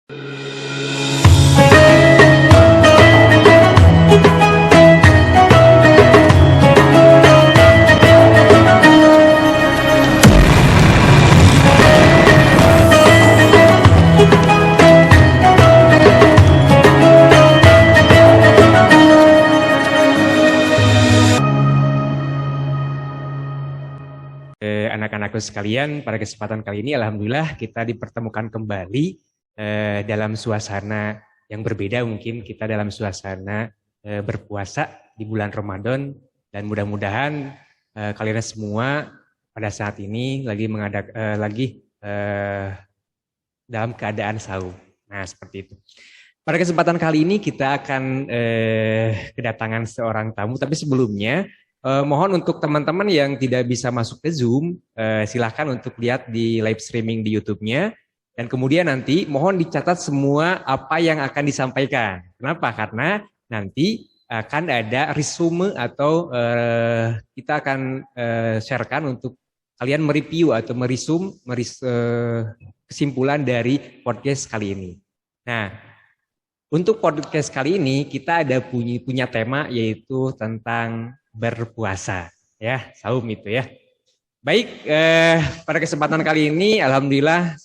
Anak-anakku sekalian, pada kesempatan kali ini alhamdulillah kita dipertemukan kembali dalam suasana yang berbeda. Mungkin kita dalam suasana berpuasa di bulan Ramadan, dan mudah-mudahan kalian semua pada saat ini lagi dalam keadaan saum. Nah, seperti itu. Pada kesempatan kali ini kita akan kedatangan seorang tamu, tapi sebelumnya mohon untuk teman-teman yang tidak bisa masuk ke Zoom, silahkan untuk lihat di live streaming di YouTube-nya. Dan kemudian nanti mohon dicatat semua apa yang akan disampaikan. Kenapa? Karena nanti akan ada resume atau kita akan sharekan untuk kalian mereview atau kesimpulan dari podcast kali ini. Nah, untuk podcast kali ini kita ada punya tema, yaitu tentang berpuasa, ya, saum itu ya. Baik, pada kesempatan kali ini alhamdulillah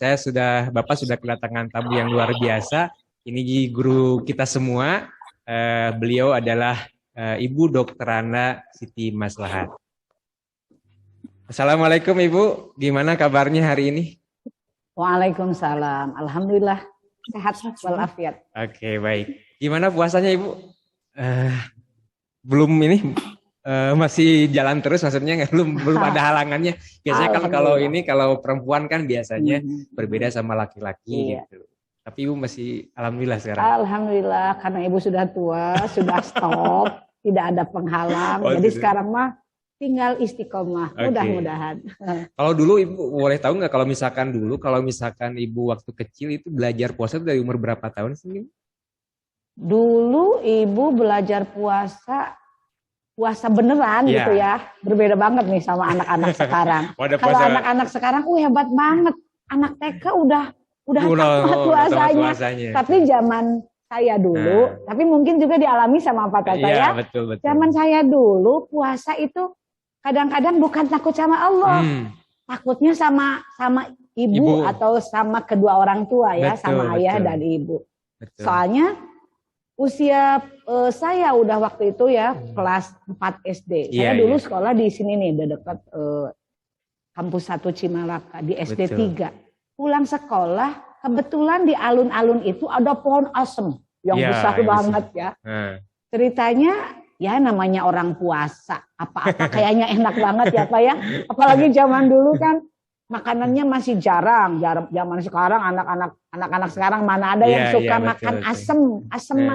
Bapak sudah kedatangan tamu yang luar biasa. Ini guru kita semua. Beliau adalah Ibu Dr. Randa Siti Maslahat. Assalamualaikum Ibu, gimana kabarnya hari ini? Waalaikumsalam, alhamdulillah sehat walafiat. Oke, baik. Gimana puasanya Ibu? Belum ini? Masih jalan terus, maksudnya belum ada halangannya. Biasanya kan kalau perempuan kan biasanya berbeda sama laki-laki gitu. Tapi Ibu masih alhamdulillah sekarang. Alhamdulillah, karena Ibu sudah tua, sudah stop, tidak ada penghalang. Jadi sekarang mah tinggal istiqomah, mudah-mudahan. Kalau dulu Ibu boleh tahu nggak, kalau misalkan Ibu waktu kecil itu belajar puasa itu dari umur berapa tahun sih? Dulu Ibu belajar puasa beneran gitu ya, berbeda banget nih sama anak-anak sekarang. Kalau anak-anak sekarang, hebat banget, anak TK udah puasanya. Tapi zaman saya dulu, tapi mungkin juga dialami sama Pak Tata ya. Betul. Zaman saya dulu puasa itu kadang-kadang bukan takut sama Allah, takutnya sama ibu atau sama kedua orang tua ya, sama ayah dan ibu. Soalnya usia saya udah waktu itu ya kelas 4 SD. Saya dulu sekolah di sini nih, dekat kampus 1 Cimalaka di SD 3. Pulang sekolah, kebetulan di alun-alun itu ada pohon asem yang besar banget ya. Ceritanya ya namanya orang puasa, apa-apa kayaknya enak banget ya Pak ya. Apalagi zaman dulu kan makanannya masih jarang. Zaman sekarang anak-anak sekarang mana ada yang suka makan asem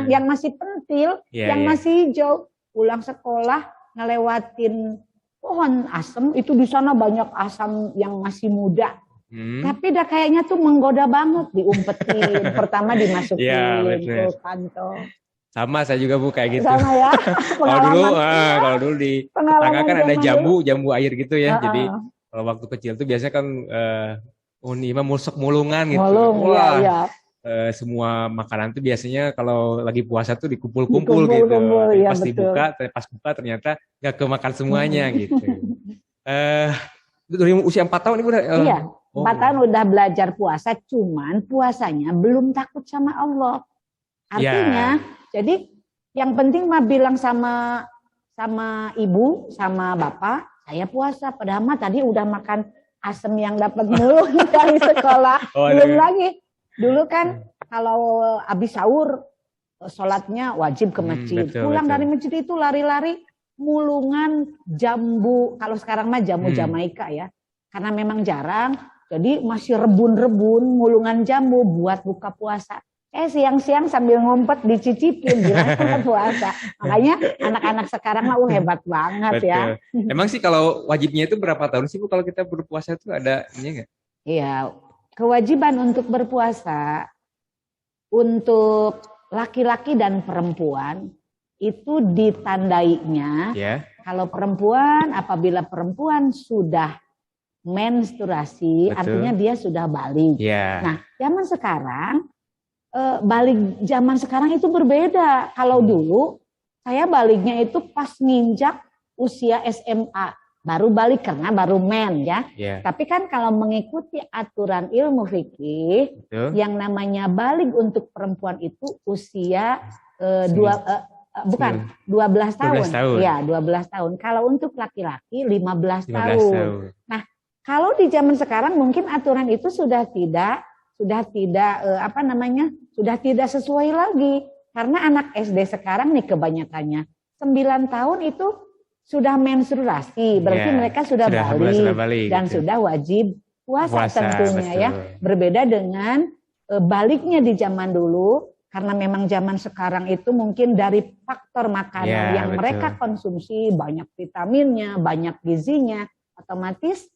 yang masih pentil, yang masih hijau. Pulang sekolah ngelewatin pohon asem, itu di sana banyak asam yang masih muda. Tapi dah kayaknya tuh menggoda banget, diumpetin, pertama dimasukin ke kantong. Sama saya juga Bu kayak gitu. Sama ya. Kalau dulu di tetangga kan ada jambu air gitu ya. Jadi kalau waktu kecil tuh biasanya kan musuk mulungan gitu. Semua makanan tuh biasanya kalau lagi puasa tuh dikumpul-kumpul gitu. Ya, pas buka ternyata gak kemakan semuanya gitu. Dari usia 4 tahun Ibu udah? Iya, 4 tahun udah belajar puasa, cuman puasanya belum takut sama Allah. Artinya, jadi yang penting mah bilang sama ibu, sama bapak, saya puasa, padahal mah tadi udah makan asem yang dapat mulung dari sekolah. Belum lagi. Dulu kan kalau habis sahur sholatnya wajib ke masjid. Pulang dari masjid itu lari-lari mulungan jambu. Kalau sekarang mah jamu Jamaika ya. Karena memang jarang, jadi masih rebun-rebun mulungan jambu buat buka puasa. Siang-siang sambil ngumpet dicicipin gimana puasa. Makanya anak-anak sekarang mah hebat banget ya. Emang sih kalau wajibnya itu berapa tahun sih Bu kalau kita berpuasa itu ada ini enggak? Iya, kewajiban untuk berpuasa untuk laki-laki dan perempuan itu ditandainya. Kalau perempuan, apabila perempuan sudah menstruasi, artinya dia sudah balik. Nah, zaman sekarang balik zaman sekarang itu berbeda. Kalau dulu saya baliknya itu pas nginjak usia SMA, baru balik karena baru men ya. Yeah. Tapi kan kalau mengikuti aturan ilmu fikih, yang namanya balik untuk perempuan itu usia 12 tahun. Ya, 12 tahun. Kalau untuk laki-laki 15 tahun. Nah, kalau di zaman sekarang mungkin aturan itu sudah tidak sesuai lagi. Karena anak SD sekarang nih kebanyakannya 9 tahun itu sudah menstruasi, berarti mereka sudah balik dan gitu. Sudah wajib puasa tentunya, betul. Ya. Berbeda dengan baliknya di zaman dulu, karena memang zaman sekarang itu mungkin dari faktor makanan yang betul. Mereka konsumsi, banyak vitaminnya, banyak gizinya, otomatis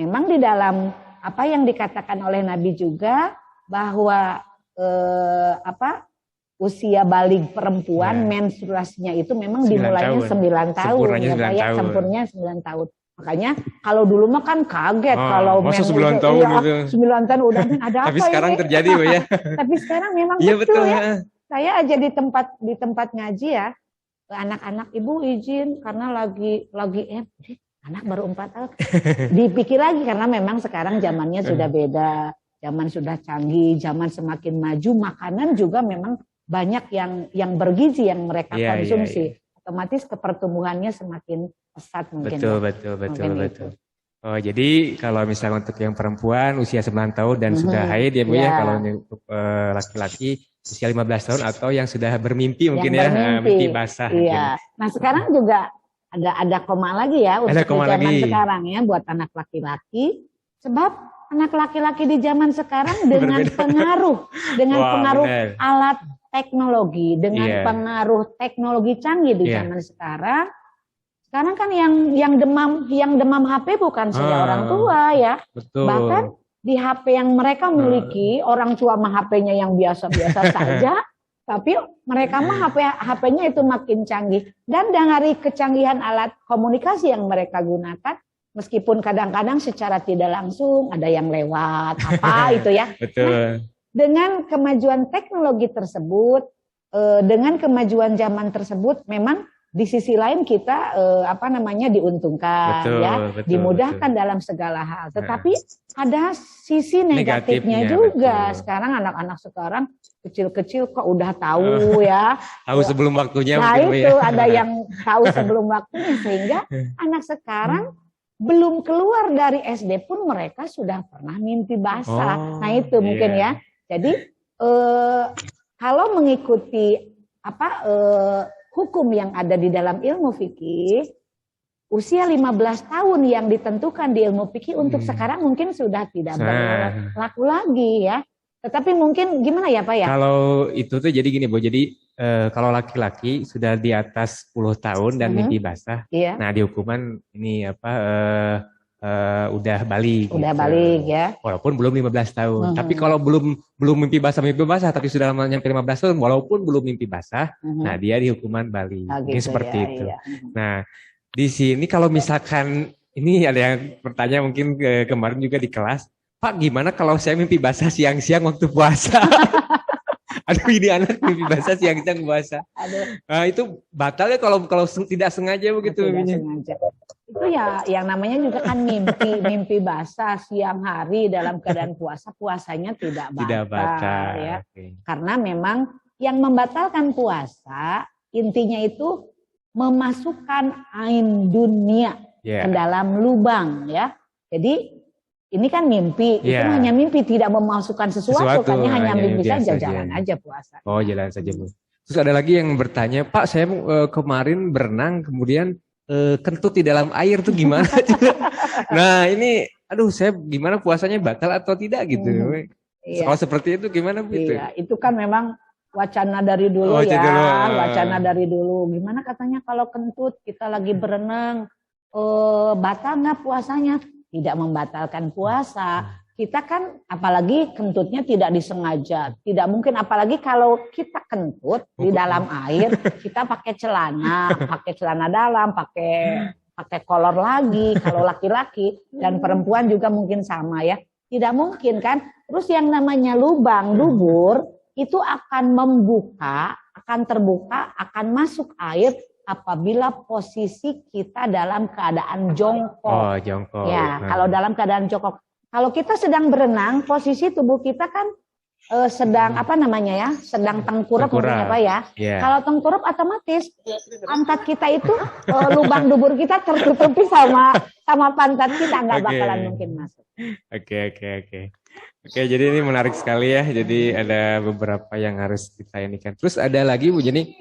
memang di dalam apa yang dikatakan oleh Nabi juga bahwa usia balik perempuan menstruasinya itu memang dimulainya 9 tahun. Sempurnanya 9 tahun. Makanya kalau dulu mah kan kaget kalau masa 9 tahun itu. 9 tahun udah ada apa. Tapi sekarang terjadi ya. Tapi sekarang memang betul ya. Saya aja di tempat ngaji ya, anak-anak ibu izin karena lagi anak baru 4 tahun. Dipikir lagi karena memang sekarang zamannya sudah beda. Zaman sudah canggih, zaman semakin maju, makanan juga memang banyak yang bergizi yang mereka konsumsi. Otomatis kepertumbuhannya semakin pesat mungkin. Betul. Oh, jadi kalau misalnya untuk yang perempuan usia 9 tahun dan sudah haid ya Bu ya, kalau untuk laki-laki usia 15 tahun atau yang sudah bermimpi mungkin mimpi basah. Iya. Nah, sekarang juga ada koma lagi ya untuk zaman sekarang ya buat anak laki-laki, sebab anak laki-laki di zaman sekarang dengan pengaruh alat teknologi, dengan pengaruh teknologi canggih di zaman sekarang kan yang demam HP bukan saja orang tua ya. Betul. Bahkan di HP yang mereka miliki, orang tua mah HP-nya yang biasa-biasa saja, tapi mereka mah HP-nya itu makin canggih. Dan dari kecanggihan alat komunikasi yang mereka gunakan, meskipun kadang-kadang secara tidak langsung ada yang lewat apa itu ya. Betul. Nah, dengan kemajuan teknologi tersebut, dengan kemajuan zaman tersebut, memang di sisi lain kita diuntungkan, betul, dimudahkan dalam segala hal. Tetapi ada sisi negatifnya juga. Betul. Sekarang anak-anak sekarang kecil-kecil kok udah tahu ya. Tahu sebelum waktunya. Nah itu ada yang tahu sebelum waktunya sehingga anak sekarang belum keluar dari SD pun mereka sudah pernah mimpi basah. Nah itu mungkin ya. Jadi kalau mengikuti hukum yang ada di dalam ilmu fikih, usia 15 tahun yang ditentukan di ilmu fikih untuk sekarang mungkin sudah tidak berlaku lagi ya. Tetapi mungkin gimana ya Pak ya? Kalau itu tuh jadi gini Bu, jadi kalau laki-laki sudah di atas 10 tahun dan mimpi basah, nah di hukuman ini udah balik. Udah gitu. Balik ya. Walaupun belum 15 tahun. Tapi kalau belum mimpi basah tapi sudah nyampe 15 tahun walaupun belum mimpi basah, nah dia di hukuman balik. Ini seperti itu. Iya. Nah, di sini kalau misalkan ini ada yang bertanya mungkin kemarin juga di kelas, Pak gimana kalau saya mimpi basah siang-siang waktu puasa? Aduh ini anak mimpi basah siang-siang puasa. Nah, itu batal ya kalau tidak sengaja begitu. Tidak sengaja. Itu ya yang namanya juga kan mimpi basah siang hari dalam keadaan puasanya tidak batal ya. Okay. Karena memang yang membatalkan puasa intinya itu memasukkan ain dunia ke dalam lubang ya. Jadi ini kan mimpi, itu hanya mimpi, tidak memasukkan sesuatu hanya mimpi saja, jalan aja puasa. Oh jalan saja Bu. Terus ada lagi yang bertanya, Pak saya kemarin berenang kemudian kentut di dalam air tuh gimana? Nah ini, aduh saya gimana puasanya batal atau tidak gitu? Kalau seperti itu gimana Bu? Iya, itu kan memang wacana dari dulu wacana dari dulu. Gimana katanya kalau kentut kita lagi berenang, batal nggak puasanya? Tidak membatalkan puasa. Kita kan apalagi kentutnya tidak disengaja. Tidak mungkin apalagi kalau kita kentut di dalam air, kita pakai celana dalam, pakai kolor lagi kalau laki-laki dan perempuan juga mungkin sama ya. Tidak mungkin kan? Terus yang namanya lubang dubur itu akan membuka, akan terbuka, akan masuk air apabila posisi kita dalam keadaan jongkok. Oh, jongkok. Ya, kalau dalam keadaan jongkok. Kalau kita sedang berenang, posisi tubuh kita kan sedang apa namanya ya, sedang tengkurap mungkin apa ya. Yeah. Kalau tengkurap otomatis pantat kita itu lubang dubur kita tertutupi sama pantat kita, nggak bakalan mungkin masuk. Oke. Jadi ini menarik sekali ya. Jadi ada beberapa yang harus kita inikan. Terus ada lagi Bu Jenny,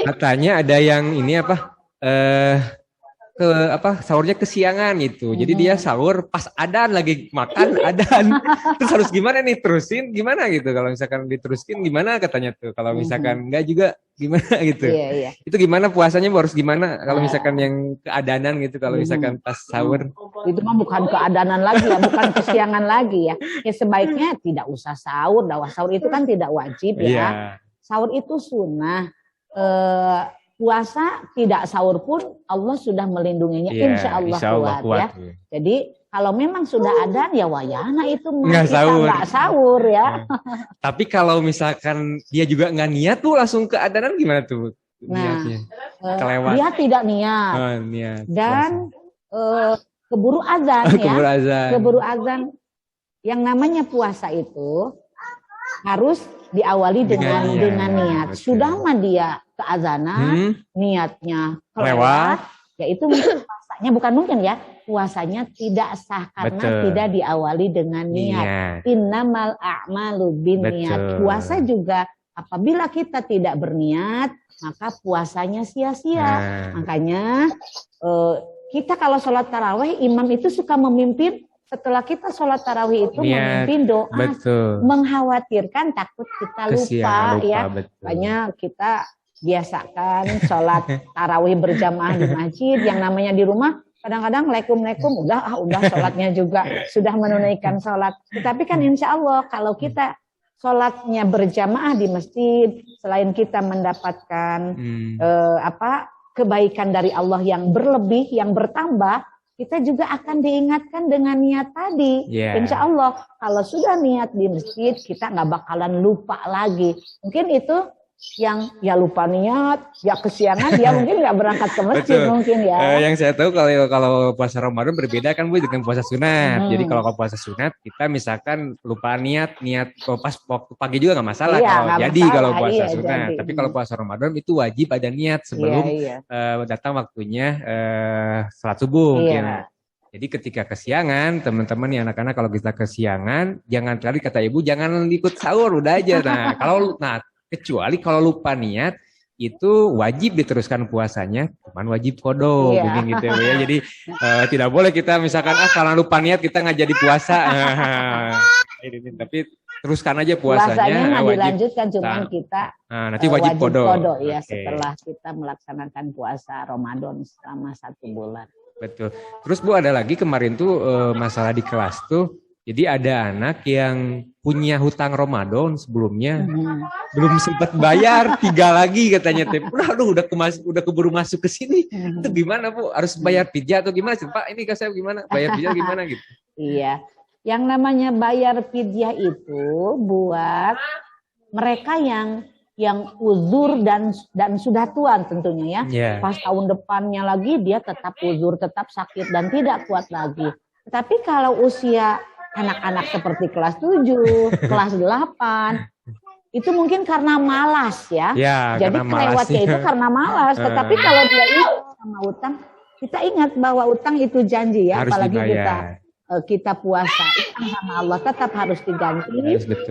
katanya ada yang ini sahurnya kesiangan gitu. Jadi dia sahur pas adan lagi makan adan. Terus harus gimana nih, terusin gimana gitu. Kalau misalkan diterusin gimana katanya tuh. Kalau misalkan enggak juga gimana gitu. Iya. Itu gimana puasanya harus gimana kalau misalkan yang keadanan gitu, kalau misalkan pas sahur. Itu mah bukan keadanan lagi ya, bukan kesiangan lagi ya. Ya sebaiknya tidak usah sahur. Sahur itu kan tidak wajib ya. Yeah. Sahur itu sunnah. Puasa tidak sahur pun Allah sudah melindunginya, insya Allah kuat ya. Jadi kalau memang sudah ada ya wayana itu nggak sahur ya. Tapi kalau misalkan dia juga nggak niat tuh langsung ke adanan gimana tuh? Niatnya? Dia tidak niat. Dan keburu azan ya. Keburu azan. Yang namanya puasa itu harus diawali dengan niat. Sudah mah dia keazanan, niatnya kelewat, ya itu mungkin puasanya tidak sah karena tidak diawali dengan niat. Innamal a'malu binniyat. Puasa juga apabila kita tidak berniat, maka puasanya sia-sia. Makanya kita kalau sholat tarawih, imam itu suka memimpin. Setelah kita sholat tarawih itu memimpin doa, mengkhawatirkan takut kita lupa ya. Makanya kita biasakan sholat tarawih berjamaah di masjid. Yang namanya di rumah kadang-kadang Waalaikumsalam udah sholatnya juga sudah menunaikan sholat. Tetapi kan insya Allah kalau kita sholatnya berjamaah di masjid, selain kita mendapatkan kebaikan dari Allah yang berlebih, yang bertambah, kita juga akan diingatkan dengan niat tadi. Insya Allah kalau sudah niat di masjid, kita nggak bakalan lupa lagi. Mungkin itu yang ya lupa niat, ya kesiangan, dia mungkin nggak berangkat ke masjid mungkin ya. Yang saya tahu kalau puasa Ramadan berbeda kan Bu dengan puasa sunat. Jadi kalau puasa sunat kita misalkan lupa niat pas waktu pagi juga nggak masalah kalau puasa sunat. Tapi kalau puasa Ramadan itu wajib ada niat sebelum datang waktunya salat subuh mungkin. Jadi ketika kesiangan, teman-teman nih anak-anak kalau kita kesiangan, jangan tadi kata Ibu jangan ikut sahur udah aja. Kecuali kalau lupa niat itu wajib diteruskan puasanya, cuman wajib qodho mungkin gitu ya. Jadi tidak boleh kita misalkan kalau lupa niat kita nggak jadi puasa. Tapi teruskan aja puasanya wajib dilanjutkan, cuman kita nanti wajib qodho ya setelah kita melaksanakan puasa Ramadan selama 1 bulan. Betul. Terus Bu ada lagi kemarin tuh masalah di kelas tuh. Jadi ada anak yang punya hutang Ramadan sebelumnya belum sempat bayar 3 lagi katanya. Udah keburu masuk ke sini. Itu gimana Bu? Harus bayar pijat atau gimana? Pak ini saya gimana? Bayar pijat gimana gitu? Iya. Yang namanya bayar pidyah itu buat mereka yang uzur dan sudah tua tentunya ya. Pas tahun depannya lagi dia tetap uzur, tetap sakit dan tidak kuat lagi. Tetapi kalau usia anak-anak seperti kelas 7, kelas 8, itu mungkin karena malas ya. Jadi kelewatnya itu karena malas. Tetapi kalau dia itu sama utang, kita ingat bahwa utang itu janji ya. Harus apalagi kita puasa, utang sama Allah tetap harus diganti.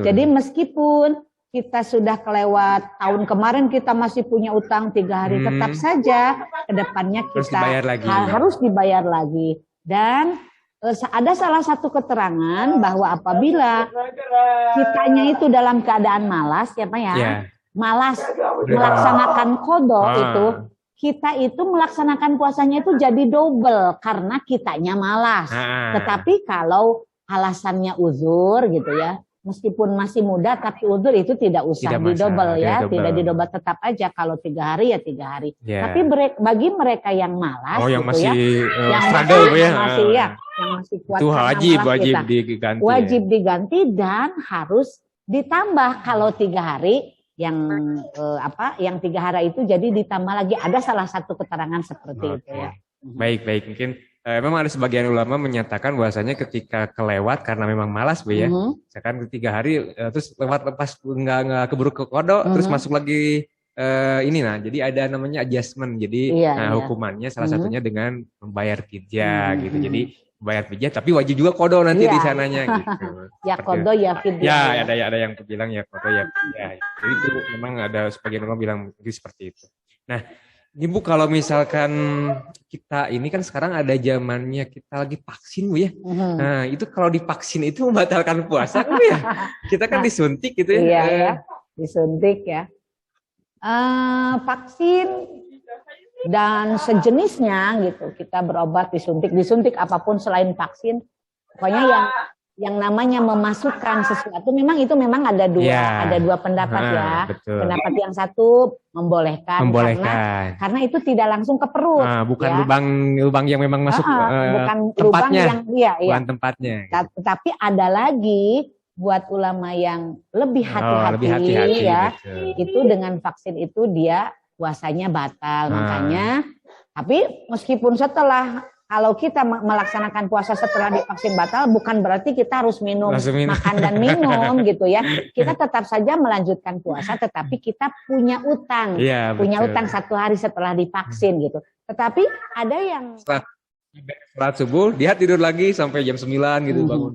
Jadi meskipun kita sudah kelewat tahun kemarin kita masih punya utang 3 hari, tetap saja kedepannya kita harus dibayar lagi. Dan ada salah satu keterangan bahwa apabila kitanya itu dalam keadaan malas, malas melaksanakan qodho itu, kita itu melaksanakan puasanya itu jadi double karena kitanya malas. Tetapi kalau alasannya uzur gitu ya, meskipun masih muda tapi uzur itu tidak usah didobel ya, tidak didobel, tetap aja kalau 3 hari ya 3 hari. Tapi bagi mereka yang malas yang gitu masih yang struggle yang masih kuat itu wajib diganti. Wajib diganti dan harus Ditambah kalau 3 hari yang yang 3 hari itu jadi ditambah lagi ada salah satu keterangan seperti itu ya. Baik mungkin memang ada sebagian ulama menyatakan bahwasanya ketika kelewat karena memang malas Bu ya. Misalkan 3 hari terus lewat lepas nggak keburu ke kodok terus masuk lagi jadi ada namanya adjustment. Jadi hukumannya salah satunya dengan membayar fidyah gitu. Jadi bayar fidyah tapi wajib juga kodo nanti di sananya gitu. Ya kodo ya fidyah. Ya ada yang bilang ya kodo ya fidyah. Jadi itu memang ada sebagian orang bilang seperti itu. Nah, Ibu kalau misalkan kita ini kan sekarang ada zamannya kita lagi vaksin Bu ya. Nah, itu kalau divaksin itu membatalkan puasa Bu ya. Kita kan disuntik gitu ya. Iya, disuntik ya. Vaksin dan sejenisnya gitu, kita berobat disuntik apapun selain vaksin, pokoknya yang namanya memasukkan sesuatu memang ada dua pendapat ya. Betul. Pendapat yang satu membolehkan. Karena itu tidak langsung ke perut. Bukan lubang yang memang masuk bukan tempatnya. Bukan tempatnya. Tetapi ada lagi buat ulama yang lebih hati-hati ya. Betul. Itu dengan vaksin itu dia puasanya batal, makanya tapi meskipun kalau kita melaksanakan puasa setelah divaksin batal bukan berarti kita harus makan dan minum gitu ya. Kita tetap saja melanjutkan puasa tetapi kita punya utang. Utang 1 hari setelah divaksin gitu. Tetapi ada yang setelah subuh dia tidur lagi sampai jam 9 gitu bangun.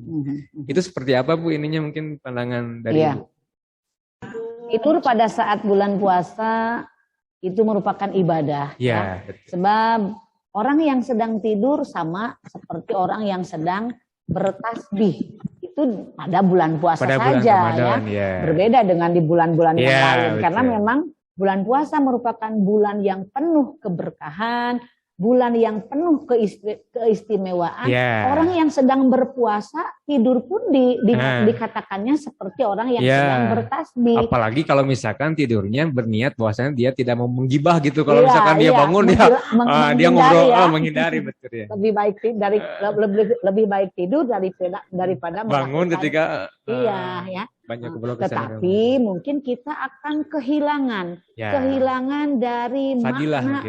Itu seperti apa Bu ininya mungkin pandangan dari Ibu? Tidur pada saat bulan puasa itu merupakan ibadah ya. Sebab orang yang sedang tidur sama seperti orang yang sedang bertasbih itu pada bulan puasa saja ya. Berbeda dengan di bulan-bulan yang lain karena memang bulan puasa merupakan bulan yang penuh keberkahan, bulan yang penuh keistimewaan. Orang yang sedang berpuasa tidur pun dikatakannya seperti orang yang sedang bertasbih. Apalagi kalau misalkan tidurnya berniat bahwasanya dia tidak mau menggibah gitu. Kalau misalkan dia bangun dia ngobrol menghindari betul ya. Lebih baik tidur daripada bangun ketika banyak tetapi mungkin kita akan kehilangan dari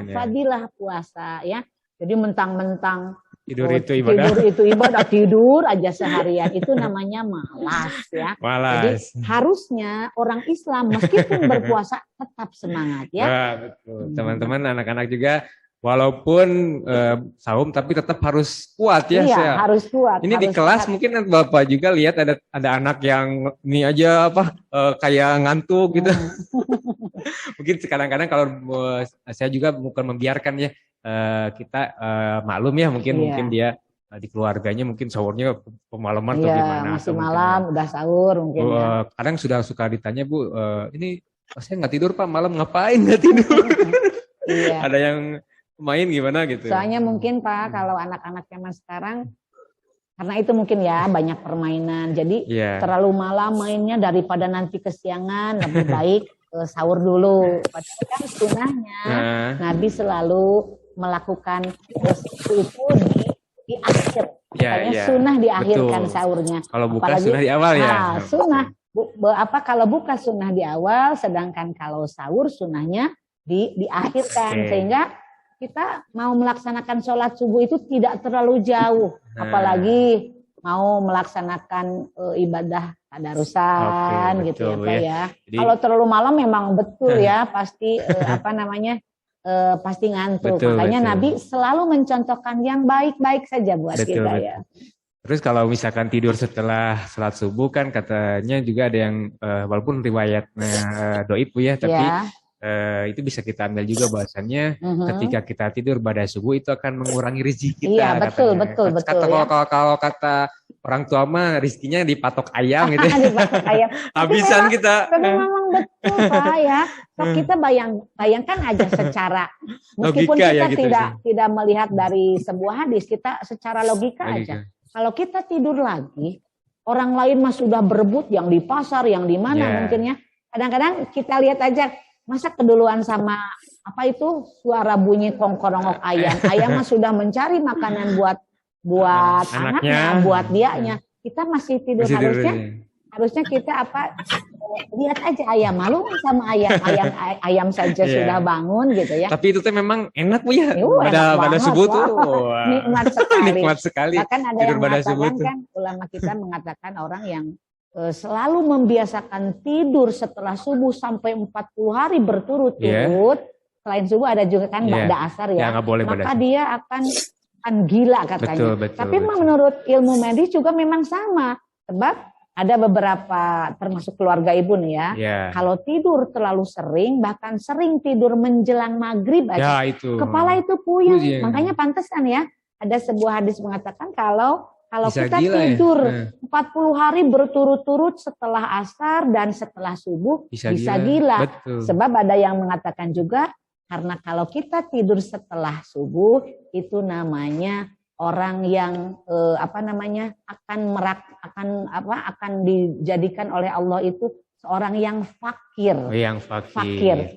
fadilah puasa ya. Jadi mentang-mentang tidur itu ibadah tidur aja seharian itu namanya malas ya. Jadi harusnya orang Islam meskipun berpuasa tetap semangat ya. Betul. Teman-teman anak-anak juga walaupun saum tapi tetap harus kuat ya. Harus kuat. Ini di kelas kuat. Mungkin Bapak juga lihat ada anak yang ini aja kayak ngantuk gitu. Mungkin kadang-kadang kalau saya juga bukan membiarkan ya kita maklum ya mungkin dia di keluarganya mungkin sahurnya pemalaman atau gimana. Masih malam udah sahur mungkin ya. Kadang suka ditanya Bu, ini saya nggak tidur Pak, malam ngapain nggak tidur? Ada yang main gimana gitu. Soalnya mungkin Pak kalau anak-anak zaman sekarang karena itu mungkin ya banyak permainan. Jadi terlalu malam mainnya daripada nanti kesiangan lebih baik sahur dulu. Padahal kan sunahnya Nabi selalu melakukan itu di akhir. Sunnah diakhirkan sahurnya. Kalau buka sunnah di awal ya. Sunnah kalau buka sunnah di awal sedangkan kalau sahur sunnahnya diakhirkan sehingga kita mau melaksanakan sholat subuh itu tidak terlalu jauh, apalagi mau melaksanakan ibadah tadarusan gitu ya. Jadi, kalau terlalu malam memang betul ya pasti pasti ngantuk. Makanya Nabi selalu mencontohkan yang baik-baik saja buat kita ya. Terus kalau misalkan tidur setelah sholat subuh kan katanya juga ada yang walaupun riwayatnya doib ya, tapi itu bisa kita ambil juga bahwasannya ketika kita tidur pada subuh itu akan mengurangi rezeki kita. Iya betul. Kalau kata orang tua mah rezekinya dipatok ayam gitu. Dipatok ayam. Habisan kita. Memang betul Pak ya. Kalau kita bayangkan aja secara meskipun logika, kita gitu, tidak melihat dari sebuah hadis, kita secara logika aja. Kalau kita tidur lagi, orang lain mah sudah berebut yang di pasar, yang di mana mungkin ya. Kadang-kadang kita lihat aja masa keduluan sama suara bunyi kongkorongok ayam. Ayam mah sudah mencari makanan buat anaknya, buat dianya. Kita masih tidur harusnya Harusnya kita lihat aja ayam, malu sama ayam saja sudah bangun gitu ya. Tapi itu tuh memang enak Bu ya. Pada subuh tuh nikmat sekali. Nikmat sekali. Bahkan ada yang mengatakan kan, ulama kita mengatakan orang yang selalu membiasakan tidur setelah subuh sampai 40 hari berturut-turut. Selain subuh ada juga kan ba'da asar ya. Maka dia akan gila katanya. Betul, tapi menurut ilmu medis juga memang sama. Sebab ada beberapa termasuk keluarga ibu nih ya. Kalau tidur terlalu sering, bahkan sering tidur menjelang maghrib aja, kepala itu puyeng. Makanya pantesan ya. Ada sebuah hadis mengatakan kalau kita tidur 40 hari berturut-turut setelah asar dan setelah subuh bisa gila. Sebab ada yang mengatakan juga karena kalau kita tidur setelah subuh itu namanya orang yang akan dijadikan oleh Allah itu seorang yang fakir.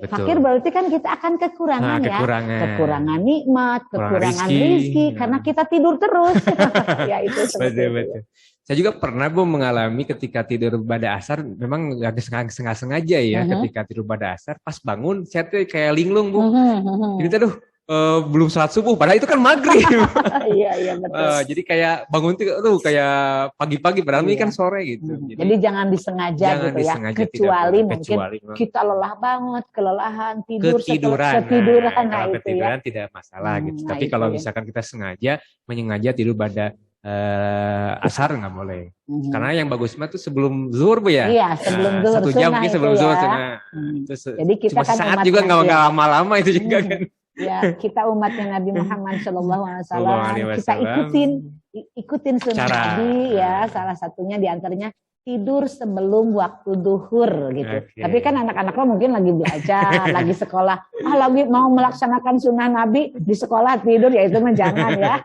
Fakir berarti kan kita akan kekurangan kekurangan nikmat, kekurangan rezeki karena kita tidur terus. Ya itu betul. Saya juga pernah Bu mengalami ketika tidur pada asar, memang agak sengaja ya ketika tidur pada asar, pas bangun saya tuh kayak linglung Bu. Jadi belum sholat subuh, padahal itu kan maghrib. Iya betul. Jadi kayak bangun tuh kayak pagi-pagi, padahal ini kan sore gitu. Jadi jangan disengaja gitu ya. Kecuali mungkin kita lelah banget, kelelahan tidur, ketiduran. Kalau ketiduran tidak masalah gitu. Tapi kalau misalkan kita menyengaja tidur pada asar nggak boleh. Karena yang bagus mah tuh sebelum zuhur Bu ya. Iya, sebelum zuhur. 1 jam mungkin sebelum zuhur. Jadi kita cuma kan saat juga nggak lama-lama itu juga kan. Ya, kita umatnya Nabi Muhammad SAW, kita ikutin sunnah Nabi ya. Salah satunya diantaranya tidur sebelum waktu duhur gitu. Tapi kan anak-anak lo mungkin lagi belajar, lagi sekolah, lagi mau melaksanakan sunnah Nabi di sekolah tidur, ya itu mah jangan ya.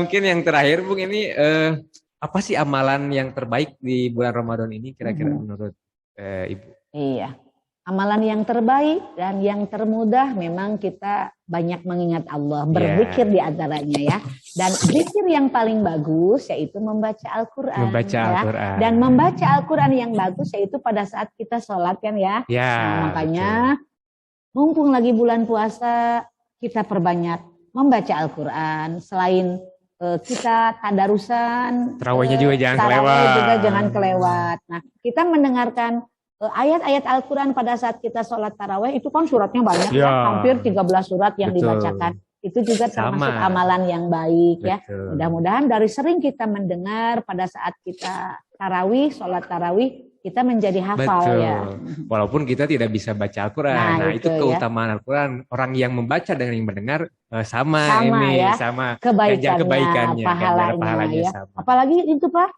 Mungkin yang terakhir Bung ini apa sih amalan yang terbaik di bulan Ramadan ini kira-kira menurut Ibu? Iya. Amalan yang terbaik dan yang termudah memang kita banyak mengingat Allah, berzikir di antaranya ya. Dan zikir yang paling bagus yaitu membaca Al-Quran. Dan membaca Al-Quran yang bagus yaitu pada saat kita sholat kan ya. Nah, makanya mumpung lagi bulan puasa kita perbanyak membaca Al-Quran. Selain kita tadarusan, tarawihnya juga jangan kelewat. Nah, kita mendengarkan ayat-ayat Al-Quran pada saat kita sholat tarawih itu kan suratnya banyak hampir 13 surat yang dibacakan. Itu juga termasuk amalan yang baik ya. Mudah-mudahan dari sering kita mendengar pada saat kita tarawih, sholat tarawih, kita menjadi hafal ya. Walaupun kita tidak bisa baca Al-Quran. Nah itu keutamaan Al-Quran. Orang yang membaca dengan yang mendengar sama kebaikannya, pahalanya sama. Apalagi itu Pak.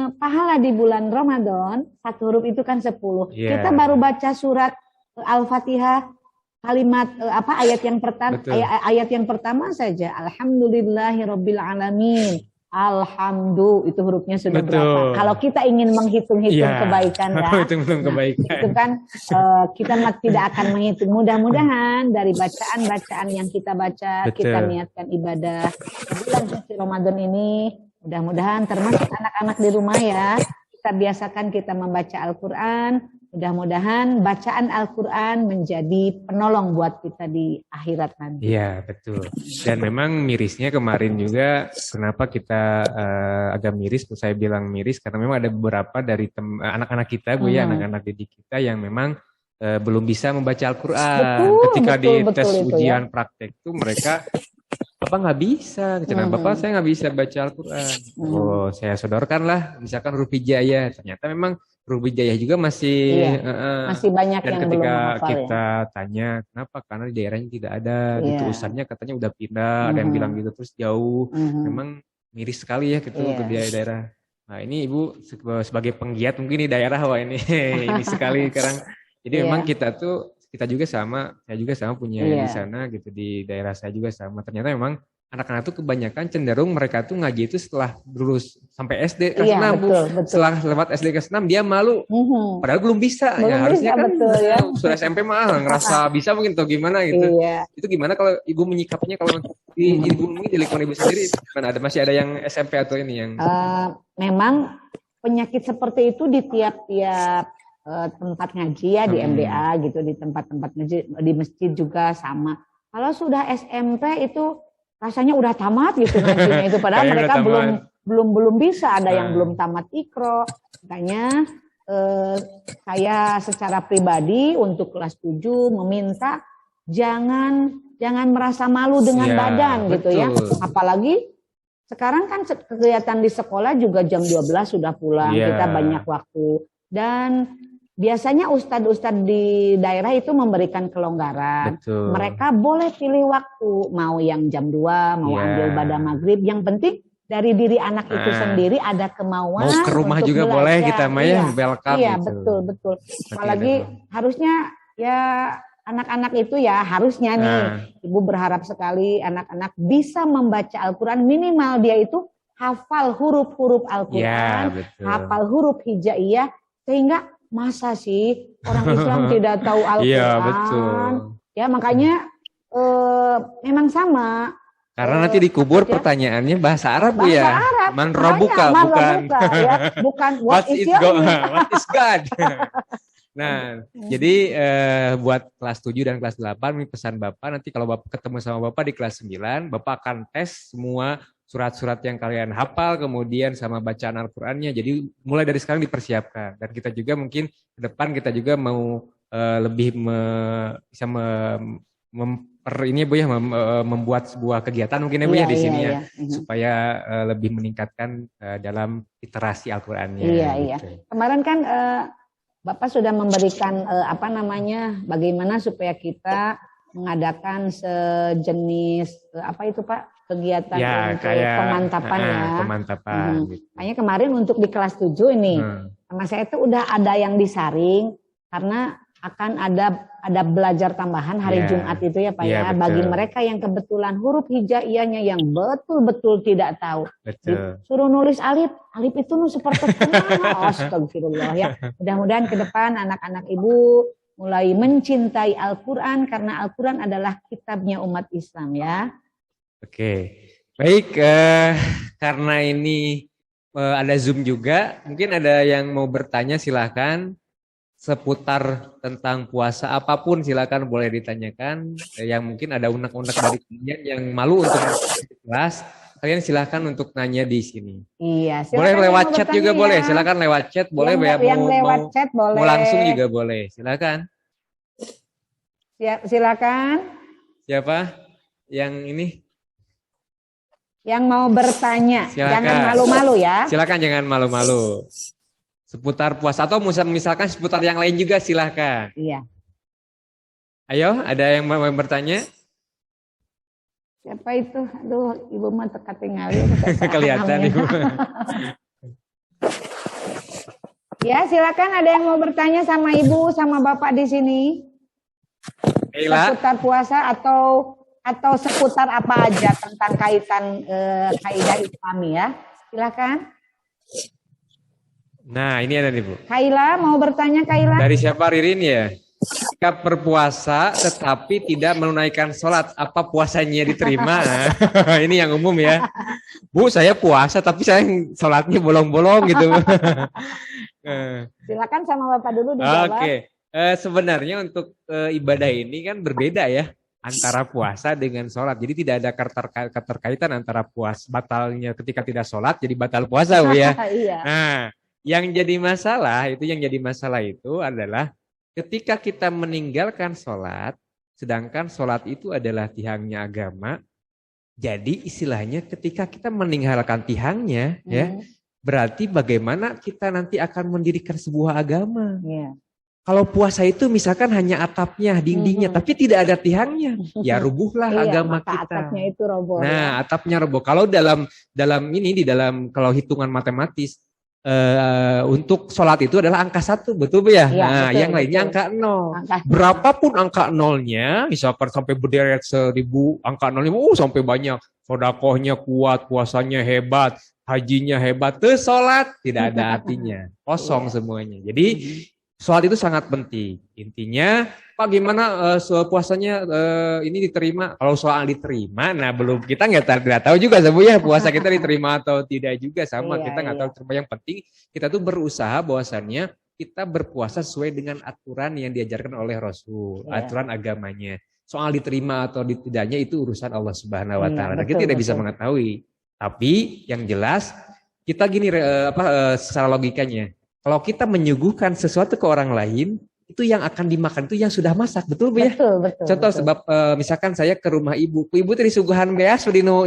Pahala di bulan Ramadan 1 huruf itu kan 10. Kita baru baca surat Al-Fatihah kalimat ayat yang pertama ayat yang pertama saja alhamdulillahirabbil alamin. Itu hurufnya sudah berapa? Kalau kita ingin menghitung-hitung kebaikan ya. Itu kan kita tidak akan menghitung. Mudah-mudahan dari bacaan-bacaan yang kita baca, kita niatkan ibadah bulan suci Ramadan ini. Mudah-mudahan termasuk anak-anak di rumah ya, kita biasakan kita membaca Al-Quran. Mudah-mudahan bacaan Al-Quran menjadi penolong buat kita di akhirat nanti. Iya betul. Dan memang mirisnya kemarin juga, kenapa kita agak miris, saya bilang miris, karena memang ada beberapa dari anak-anak kita, Bu ya, anak-anak didik kita yang memang belum bisa membaca Al-Quran. Ketika di tes ujian praktek itu mereka Bapak nggak bisa, Bapak saya nggak bisa baca Al-Quran. Saya sodorkan lah, misalkan huruf hijaiyah. Ternyata memang huruf hijaiyah juga masih banyak dan yang ketika belum hafal kita tanya kenapa, karena di daerahnya tidak ada, gitu ustadznya katanya udah pindah, ada yang bilang gitu terus jauh. Memang miris sekali ya gitu untuk di daerah. Nah ini Ibu sebagai penggiat mungkin di daerah, wah ini ini sekali sekarang. Jadi memang kita juga sama, saya juga sama punya di sana gitu, di daerah saya juga sama. Ternyata memang anak-anak tuh kebanyakan cenderung mereka tuh ngaji itu setelah lulus sampai SD kelas 6 Bu. Setelah lewat SD kelas 6 dia malu. Padahal belum bisa. Harusnya kan sudah SMP mah ngerasa bisa mungkin atau gimana gitu. Itu gimana kalau Ibu menyikapinya, kalau Ibu mungkin di lingkungan Ibu sendiri masih ada yang SMP atau ini yang memang penyakit seperti itu di tiap-tiap tempat ngaji ya, di MDA gitu, di tempat-tempat ngaji, di masjid juga sama. Kalau sudah SMP itu rasanya udah tamat gitu ngajinya itu, padahal mereka belum bisa, ada yang belum tamat Iqra. Makanya saya secara pribadi untuk kelas 7 meminta jangan merasa malu dengan badan gitu ya. Apalagi sekarang kan kegiatan di sekolah juga jam 12 sudah pulang, kita banyak waktu. Dan biasanya ustadz-ustadz di daerah itu memberikan kelonggaran. Betul. Mereka boleh pilih waktu, mau yang jam 2, mau ambil pada maghrib. Yang penting dari diri anak itu sendiri ada kemauan. Mau ke rumah juga belajar. Boleh kita Maya, welcome. Iya, gitu. betul. Apalagi harusnya ya anak-anak itu ya harusnya nih, Ibu berharap sekali anak-anak bisa membaca Al-Quran, minimal dia itu hafal huruf-huruf Al-Quran, hafal huruf hijaiyah, sehingga masa sih orang Islam tidak tahu Al-Quran? Iya, betul. Ya makanya memang sama. Karena nanti dikubur pertanyaannya bahasa Arab ya. Arab. Man Rabbuka bukan what is God. Nah, jadi buat kelas 7 dan kelas 8 ini pesan Bapak, nanti kalau Bapak ketemu sama Bapak di kelas 9, Bapak akan tes semua surat-surat yang kalian hafal, kemudian sama bacaan Al-Qur'annya. Jadi mulai dari sekarang dipersiapkan. Dan kita juga mungkin ke depan kita juga mau lebih bisa membuat sebuah kegiatan mungkin ya Bu ya di sini ya, supaya lebih meningkatkan dalam literasi Al-Qur'annya. Iya. Kemarin kan Bapak sudah memberikan bagaimana supaya kita mengadakan sejenis apa itu Pak, kegiatan untuk pemantapan pemantapan. Gitu. Makanya kemarin untuk di kelas 7 ini sama saya itu udah ada yang disaring karena akan ada belajar tambahan hari Jumat itu ya Pak ya, bagi mereka yang kebetulan huruf hijaiyahnya yang betul-betul tidak tahu. Suruh nulis alif itu seperti apa? Astagfirullah ya. Mudah-mudahan ke depan anak-anak Ibu mulai mencintai Al-Quran karena Al-Quran adalah kitabnya umat Islam ya. Oke, baik, karena ini ada Zoom juga, mungkin ada yang mau bertanya silahkan. Seputar tentang puasa apapun silakan boleh ditanyakan. Yang mungkin ada unek-unek dari kalian yang malu untuk kelas, kalian silakan untuk nanya di sini. Iya, boleh lewat chat juga boleh. Silakan lewat chat boleh, mau langsung juga boleh. Silakan. Silakan. Siapa yang ini? Yang mau bertanya, silakan. Jangan malu-malu ya. Silakan jangan malu-malu. Seputar puasa atau misalkan seputar yang lain juga silahkan. Iya. Ayo, ada yang mau bertanya? Siapa itu? Aduh, Ibu mah teka tinggalin. Kelihatan Ibu. Ya, silakan ada yang mau bertanya sama Ibu, sama Bapak di sini. Seputar puasa atau seputar apa aja tentang kaitan kaidah Islami ya. Silakan. Nah, ini ada nih Bu. Kaila mau bertanya Kaila? Dari siapa Ririn ya? Jika berpuasa tetapi tidak menunaikan sholat, apa puasanya diterima? Ini yang umum ya. Bu, saya puasa tapi saya sholatnya bolong-bolong gitu. Silakan sama Bapak dulu dijawab. Oke. Sebenarnya untuk ibadah ini kan berbeda ya antara puasa dengan sholat. Jadi tidak ada keterkaitan antara batalnya ketika tidak sholat jadi batal puasa Bu ya. Iya. Nah, yang jadi masalah itu adalah ketika kita meninggalkan sholat, sedangkan sholat itu adalah tiangnya agama. Jadi istilahnya ketika kita meninggalkan tiangnya, ya berarti bagaimana kita nanti akan mendirikan sebuah agama. Kalau puasa itu misalkan hanya atapnya, dindingnya, tapi tidak ada tiangnya, ya rubuhlah agama kita. Atapnya itu roboh. Nah, atapnya roboh. Kalau kalau hitungan matematis. Untuk sholat itu adalah angka 1, betul Bu ya? Nah, betul, yang lainnya angka 0. Berapapun angka 0-nya, misalkan sampai berderet 1000, angka 0-nya sampai banyak. Sedekahnya kuat, puasanya hebat, hajinya hebat, sholat tidak ada artinya, kosong semuanya. Jadi Sholat itu sangat penting. Intinya, Pak gimana puasanya ini diterima? Kalau soal diterima, nah belum kita nggak tahu juga sebenarnya puasa kita diterima atau tidak juga sama. Kita nggak tahu. Yang penting kita tuh berusaha bahwasannya kita berpuasa sesuai dengan aturan yang diajarkan oleh Rasul, aturan agamanya. Soal diterima atau tidaknya itu urusan Allah Subhanahu Wa Taala. Kita tidak bisa mengetahui. Tapi yang jelas kita gini secara logikanya. Kalau kita menyuguhkan sesuatu ke orang lain, itu yang akan dimakan itu yang sudah masak, betul Bu ya? Betul. Contoh sebab misalkan saya ke rumah ibu teh disuguhan beas dino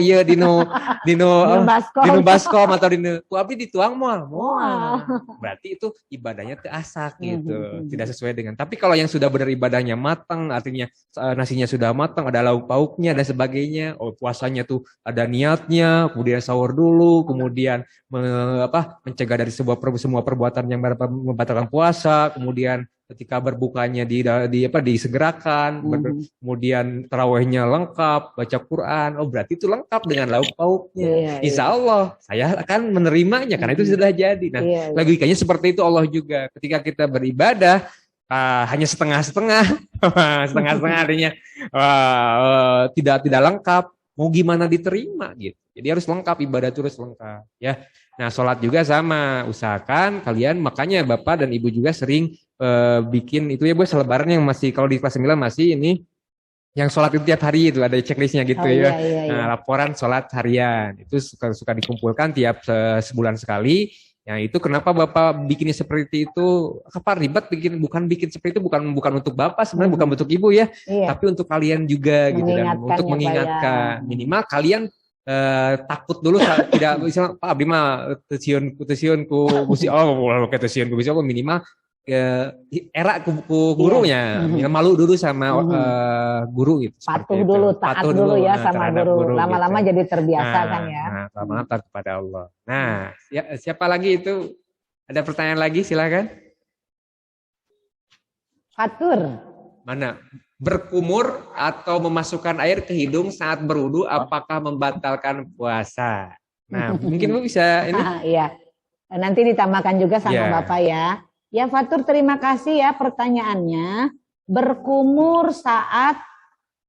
baskom atau dino abdi dituang moal. Berarti itu ibadahnya terasak gitu, tidak sesuai dengan. Tapi kalau yang sudah benar ibadahnya matang, artinya nasinya sudah matang, ada lauk pauknya dan sebagainya. Oh, puasanya tuh ada niatnya, kemudian sahur dulu, kemudian mencegah dari semua perbuatan yang membatalkan puasa, kemudian ketika berbukanya disegerakan, kemudian tarawihnya lengkap, baca Quran, oh berarti itu lengkap dengan lauk pauknya. Insya Allah saya akan menerimanya karena itu sudah jadi. Nah, logikanya seperti itu Allah juga. Ketika kita beribadah hanya setengah-setengah, setengah-setengah artinya tidak lengkap, mau gimana diterima gitu. Jadi harus lengkap, ibadah terus lengkap ya. Nah, sholat juga sama, usahakan kalian, makanya Bapak dan Ibu juga sering bikin itu ya Bu, selebaran yang masih kalau di kelas 9 masih ini yang sholat itu tiap hari itu ada checklistnya gitu ya. Nah, laporan sholat harian itu suka dikumpulkan tiap sebulan sekali. Yang itu kenapa Bapak bikinnya seperti itu? Apa ribet bukan bikin seperti itu bukan untuk Bapak sebenarnya, bukan untuk Ibu ya, tapi untuk kalian juga gitu dan untuk mengingatkan minimal kalian takut dulu tidak misalnya Pak Abdi mah tesiun ku busi minimal era ku gurunya, malu dulu sama guru gitu. Patuh dulu, taat dulu ya sama guru. Lama-lama gitu. Jadi terbiasa kan ya. Nah, lama-lama taat kepada Allah. Nah, siapa lagi itu? Ada pertanyaan lagi silakan. Fatur. Mana? Berkumur atau memasukkan air ke hidung saat berwudu apakah membatalkan puasa? Nah, mungkin Bu bisa ini. Iya. Nanti ditambahkan juga sama Bapak ya. Ya Fatur, terima kasih ya pertanyaannya. Berkumur saat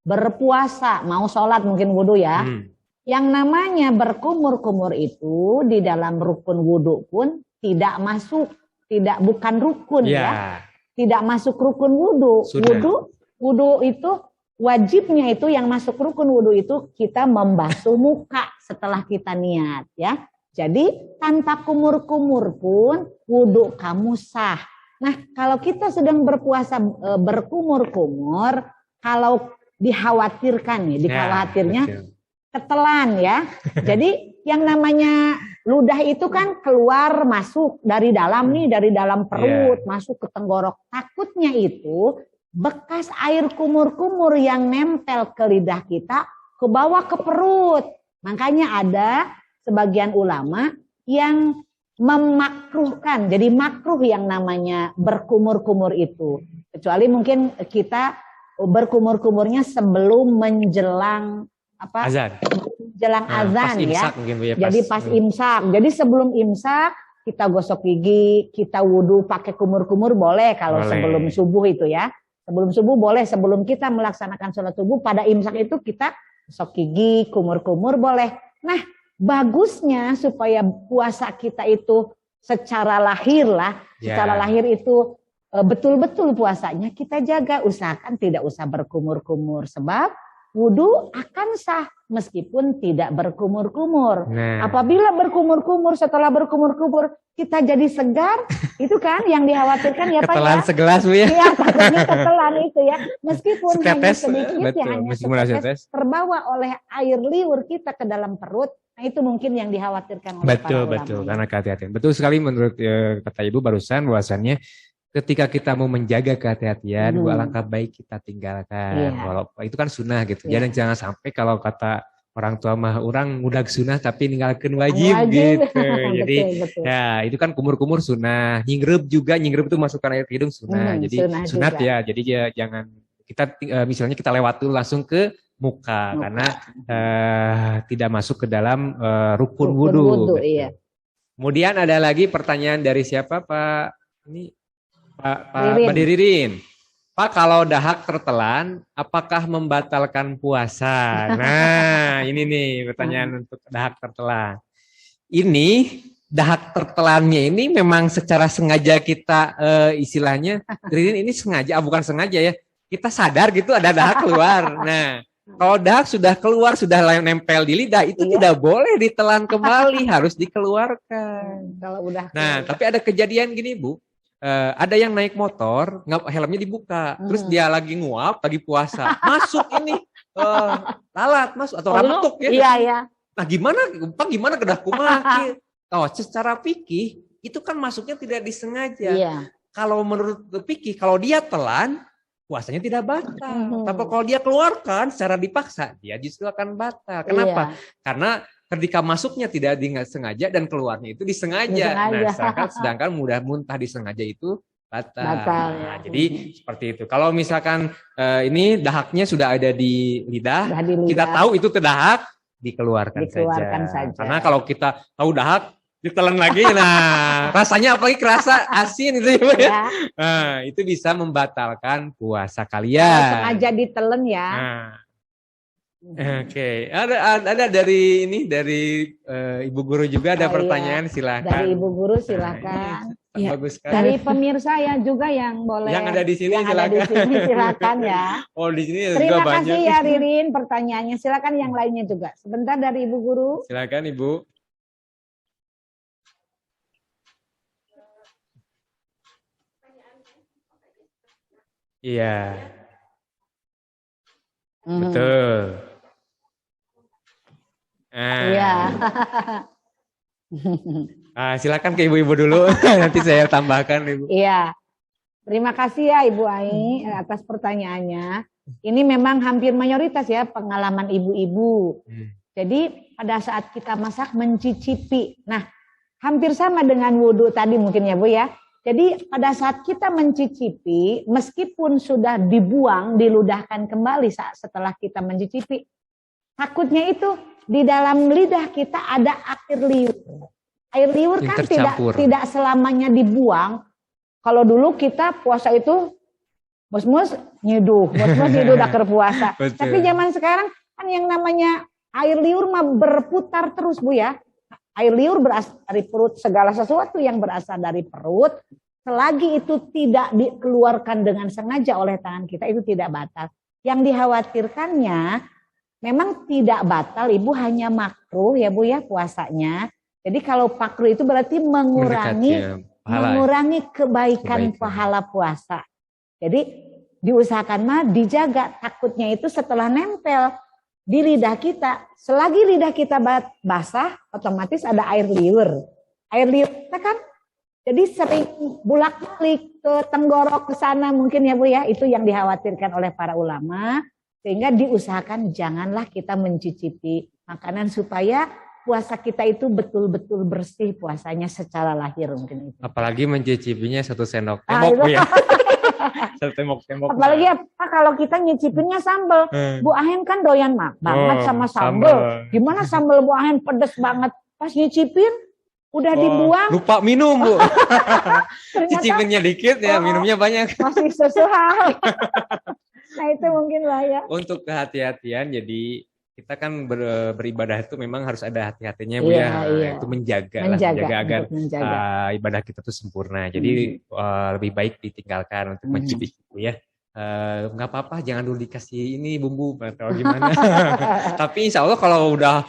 berpuasa, mau sholat mungkin wudu ya. Yang namanya berkumur-kumur itu di dalam rukun wudu pun tidak masuk, bukan rukun ya. Tidak masuk rukun wudu. Wudu itu wajibnya itu yang masuk rukun wudu itu kita membasuh muka setelah kita niat ya. Jadi tanpa kumur-kumur pun wudu kamu sah. Nah, kalau kita sedang berpuasa berkumur-kumur, kalau dikhawatirkan ketelan ya. Jadi yang namanya ludah itu kan keluar masuk dari dalam dari dalam perut, masuk ke tenggorok. Takutnya itu bekas air kumur-kumur yang nempel ke lidah kita ke bawah ke perut. Makanya ada sebagian ulama yang memakruhkan. Jadi makruh yang namanya berkumur-kumur itu. Kecuali mungkin kita berkumur-kumurnya sebelum menjelang azan. Menjelang azan ya. Jadi pas imsak. Jadi sebelum imsak kita gosok gigi, kita wudu pakai kumur-kumur boleh kalau sebelum subuh itu ya. Sebelum subuh boleh, sebelum kita melaksanakan sholat subuh pada imsak itu kita gosok gigi, kumur-kumur boleh. Nah, bagusnya supaya puasa kita itu secara lahir secara lahir itu betul-betul puasanya kita jaga, usahakan tidak usah berkumur-kumur sebab wudu akan sah meskipun tidak berkumur-kumur. Nah. Apabila berkumur-kumur, setelah berkumur-kumur kita jadi segar, itu kan yang dikhawatirkan ya Pak ya. Ketelan segelas Bu ya. Iya, takutnya ketelan itu ya. Meskipun hanya sedikit betul, hanya setetes terbawa oleh air liur kita ke dalam perut. Nah, itu mungkin yang dikhawatirkan oleh para ulama. Betul, karena kehati-hatian. Betul sekali menurut kata Ibu barusan bahwasannya ketika kita mau menjaga kehati-hatian, alangkah baik kita tinggalkan. Walaupun itu kan sunnah gitu. Jangan sampai kalau kata orang tua mah orang mudah sunnah tapi ninggalkan wajib gitu. Jadi betul. Ya itu kan kumur-kumur sunnah. Nyingrup itu masukkan air ke hidung sunnah. Jadi sunat ya. Jadi jangan kita misalnya kita lewat dulu langsung ke muka karena tidak masuk ke dalam rukun wudu. Gitu. Iya. Kemudian ada lagi pertanyaan dari siapa Pak? Ini Mbak Ririn. Pak, kalau dahak tertelan, apakah membatalkan puasa? Nah, ini nih pertanyaan untuk dahak tertelan. Ini dahak tertelannya ini memang secara sengaja kita istilahnya, Ririn ini sengaja, bukan sengaja ya, kita sadar gitu ada dahak keluar. Nah, kalau dahak sudah keluar, sudah nempel di lidah, itu tidak boleh ditelan kembali, harus dikeluarkan. Kalau udah. Nah, tapi ada kejadian gini, Bu. Ada yang naik motor, helmnya dibuka, terus dia lagi nguap, lagi puasa, masuk ini lalat masuk atau rametuk ya. Iya, iya. Nah gimana kedah kumaha? Oh, secara fikih itu kan masuknya tidak disengaja. Iya. Kalau menurut fikih, kalau dia telan, puasanya tidak batal. Tapi kalau dia keluarkan secara dipaksa, dia justru akan batal. Kenapa? Karena ketika masuknya tidak sengaja dan keluarnya itu disengaja. Nah, sedangkan muntah disengaja itu batal. Nah, jadi seperti itu. Kalau misalkan ini dahaknya sudah ada di lidah, kita tahu itu terdahak, dikeluarkan saja. Karena kalau kita tahu dahak, ditelan lagi, nah rasanya apalagi kerasa asin itu ya. Nah, itu bisa membatalkan puasa kalian. Sengaja ditelan ya. Nah. Oke, ada dari Ibu Guru juga ada pertanyaan, silakan. Dari Ibu Guru silakan. Ya, bagus sekali. Dari pemirsa ya juga yang boleh. Yang ada di sini silakan ya. Oh, di sini terima juga kasih banyak. Ya Ririn pertanyaannya. Silakan yang lainnya juga. Sebentar dari Ibu Guru. Silakan Ibu. Iya. Betul. Iya. Silakan ke ibu-ibu dulu, nanti saya tambahkan Ibu. Iya, terima kasih ya Ibu Ai atas pertanyaannya. Ini memang hampir mayoritas ya pengalaman ibu-ibu. Jadi pada saat kita masak mencicipi, nah hampir sama dengan wudhu tadi mungkin ya Bu ya. Jadi pada saat kita mencicipi, meskipun sudah dibuang, diludahkan kembali setelah kita mencicipi, takutnya itu di dalam lidah kita ada air liur. Air liur kan tidak selamanya dibuang. Kalau dulu kita puasa itu mus-mus nyiduh dakar puasa. Tapi zaman sekarang kan yang namanya air liur mah berputar terus Bu ya. Air liur berasal dari perut, segala sesuatu yang berasal dari perut, selagi itu tidak dikeluarkan dengan sengaja oleh tangan kita, itu tidak batal. Yang dikhawatirkannya memang tidak batal, Ibu, hanya makruh ya Bu ya puasanya. Jadi kalau makruh itu berarti mengurangi kebaikan pahala puasa. Jadi diusahakan mah dijaga, takutnya itu setelah nempel di lidah kita, selagi lidah kita basah, otomatis ada air liur. Air liur kita kan jadi sering bolak-balik ke tenggorok ke sana mungkin ya Bu ya, itu yang dikhawatirkan oleh para ulama, sehingga diusahakan janganlah kita mencicipi makanan supaya puasa kita itu betul-betul bersih puasanya secara lahir mungkin itu. Apalagi mencicipinya 1 sendok tembok ya. 1 sendok. Apalagi apa kalau kita nyicipinnya sambal. Bu Ahen kan doyan banget sama sambal. Gimana sambal Bu Ahen pedes banget. Pas nyicipin udah dibuang. Lupa minum Bu. Cicipinnya dikit ya, minumnya banyak. Masih sesuai. Nah itu mungkin lah ya. Untuk kehati-hatian, jadi kita kan beribadah itu memang harus ada hati-hatinya Bu ya. Itu menjaga agar ibadah kita itu sempurna. Jadi lebih baik ditinggalkan untuk mencicipi Bu ya. Nggak apa-apa, jangan dulu dikasih ini bumbu atau gimana. Tapi insya Allah kalau udah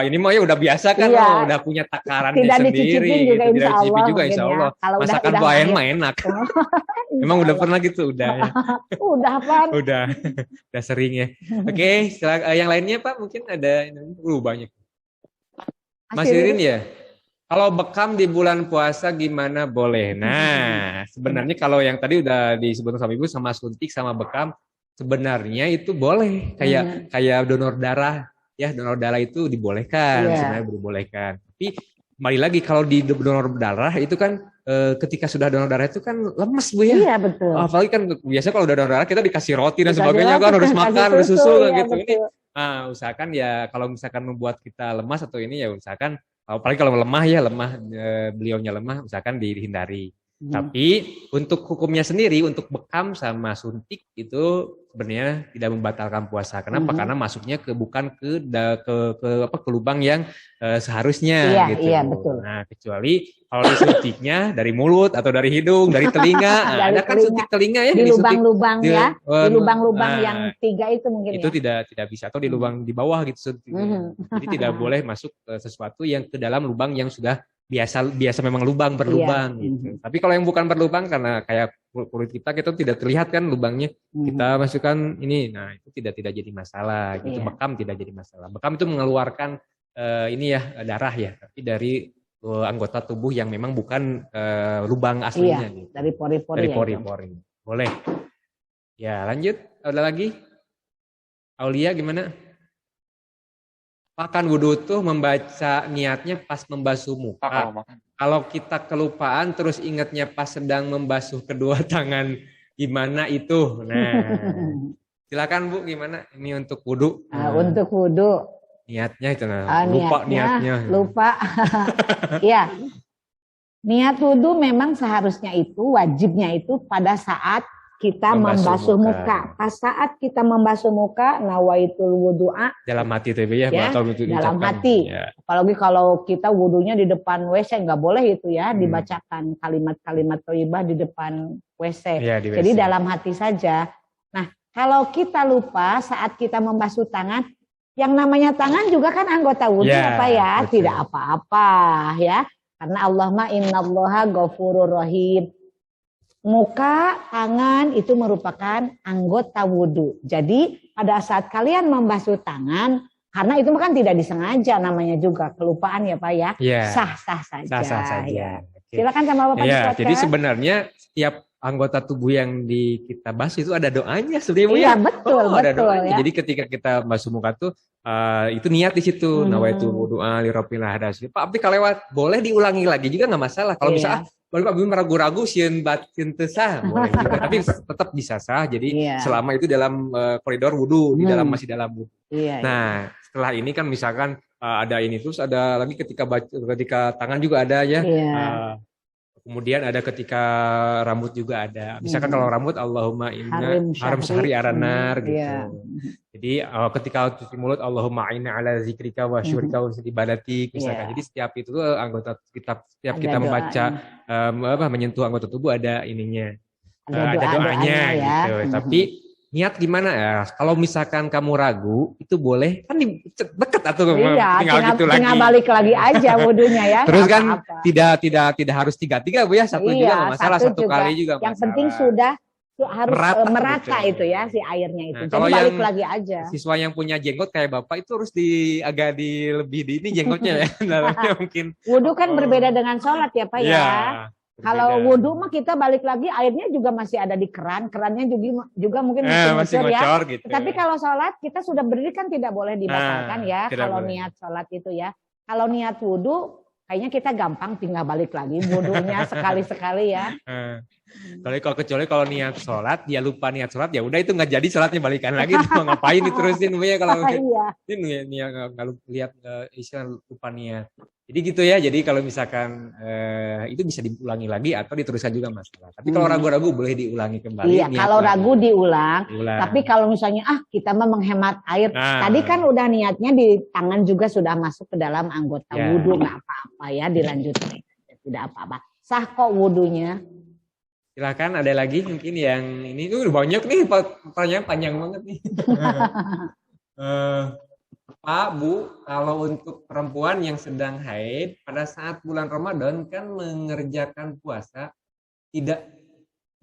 ini mah ya udah biasa kan, udah punya takarannya sendiri. Tidak dicicipi juga insya Allah. Ya. Masakan Bu Ahen mah enak. Emang udah pernah gitu? Udah ya? Udah Pak. Udah sering ya. Oke, yang lainnya Pak mungkin ada banyak. Mas Ririn ya? Kalau bekam di bulan puasa gimana boleh? Nah, sebenarnya kalau yang tadi udah disebut sama Ibu sama suntik sama bekam, sebenarnya itu boleh. Kayak donor darah, ya donor darah itu dibolehkan, sebenarnya dibolehkan. Tapi kembali lagi kalau di donor darah itu kan ketika sudah donor darah itu kan lemes Bu ya. Iya betul. Apalagi kan biasa kalau udah donor darah kita dikasih roti dan sebagainya kan harus makan, harus susu gitu. Betul. Ini usahakan ya kalau misalkan membuat kita lemas atau ini ya usahakan. Apalagi kalau lemah beliaunya lemah, usahakan dihindari. Tapi untuk hukumnya sendiri, untuk bekam sama suntik itu sebenarnya tidak membatalkan puasa. Kenapa? Karena masuknya bukan ke lubang yang seharusnya gitu. Iya, betul. Nah, kecuali kalau disuntiknya dari mulut atau dari hidung, dari telinga. Ada kan suntik telinga ya, di lubang-lubang ya. Di lubang-lubang yang 3 itu mungkin itu tidak bisa, atau di lubang di bawah gitu. Jadi tidak boleh masuk sesuatu yang ke dalam lubang yang sudah biasa memang lubang berlubang gitu. Tapi kalau yang bukan berlubang karena kayak kulit kita tidak terlihat kan lubangnya, kita masukkan ini, nah itu tidak jadi masalah gitu. Bekam tidak jadi masalah. Bekam itu mengeluarkan darah ya, tapi dari anggota tubuh yang memang bukan lubang aslinya gitu. Dari pori-pori. Dari pori-pori. Boleh. Ya, lanjut. Ada lagi? Aulia gimana? Makan wudhu tuh membaca niatnya pas membasuh muka. Kalau kita kelupaan terus ingatnya pas sedang membasuh kedua tangan, gimana itu? Nah, silakan Bu, gimana? Ini untuk wudhu. Untuk wudhu. Niatnya itu, lupa niatnya. Lupa. Ya. Niat wudhu memang seharusnya itu, wajibnya itu pada saat kita membasuh muka. Pas saat kita membasuh muka, nawaitul wudu'a. Dalam hati itu ya, dalam hati. Ya. Apalagi kalau kita wudunya di depan WC, nggak boleh itu ya, dibacakan kalimat-kalimat thayyibah di depan WC. Ya, jadi dalam hati saja. Nah, kalau kita lupa saat kita membasuh tangan, yang namanya tangan juga kan anggota wudhu apa ya? Betul. Tidak apa-apa ya. Karena Allahumma innallaha ghafurur rahim. Muka, tangan itu merupakan anggota wudhu. Jadi pada saat kalian membasuh tangan, karena itu kan tidak disengaja, namanya juga kelupaan ya Pak ya, sah-sah saja. Sah-sah saja. Ya. Silakan sama Bapak. Ya, jadi sebenarnya setiap anggota tubuh yang kita basuh itu ada doanya sebenarnya. Iya betul, ada doanya. Ya. Jadi ketika kita basuh muka tuh itu niat di situ, nawaitu wudu'a li rabbil hadas. Tapi kalau lewat boleh diulangi lagi juga nggak masalah. Kalau misalnya Bapak Bim ragu-ragu sieun teu sah, boleh juga. Tapi tetap bisa sah. Jadi selama itu dalam koridor wudhu, di dalam masih dalam wudhu. Nah, setelah ini kan misalkan ada ini terus ada lagi ketika tangan juga ada ya. Kemudian ada ketika rambut juga ada. Misalkan kalau rambut Allahumma inna haram syahri aranar gitu. Jadi ketika cuci mulut Allahumma inna ala zikrika wa syukrika wa ibadatik misalkan. Jadi setiap itu anggota setiap kita membaca menyentuh anggota tubuh ada ininya. Ada doanya gitu. Tapi niat gimana ya? Kalau misalkan kamu ragu, itu boleh kan deket atau tinggal gitu lagi. Tinggal balik lagi aja wudhunya ya. Terus kan tidak harus 3-3 Bu ya, satu juga nggak masalah, satu kali juga. Yang penting sudah harus merata gitu ya si airnya itu. Jadi balik lagi aja. Siswa yang punya jenggot kayak Bapak itu harus agak lebih di ini jenggotnya ya. Mungkin. Wudhu kan berbeda dengan sholat ya Pak ya. Kalau wudhu mah kita balik lagi airnya juga masih ada di kerannya juga mungkin masih ngocor ya. Gitu. Tapi kalau sholat kita sudah berdiri kan tidak boleh dibatalkan ya. Kalau niat sholat itu ya. Kalau niat wudhu kayaknya kita gampang tinggal balik lagi wudhunya sekali-sekali ya. Kecuali kalau niat sholat dia lupa niat sholat ya udah itu nggak jadi sholatnya balikan lagi. Ngapain diterusin ya kalau ini nggak lihat istilah lupa niat. Jadi gitu ya, jadi kalau misalkan itu bisa diulangi lagi atau diteruskan juga masalah. Tapi kalau ragu-ragu boleh diulangi kembali. Iya, kalau ragu diulang. Tapi kalau misalnya kita mah menghemat air. Tadi kan udah niatnya di tangan juga sudah masuk ke dalam anggota wudhu, nggak apa-apa ya dilanjutkan. Tidak apa-apa. Sah kok wudhunya. Silakan ada lagi mungkin yang ini tuh banyak nih pertanyaan panjang banget nih. Pak, Bu, kalau untuk perempuan yang sedang haid pada saat bulan Ramadan kan mengerjakan puasa tidak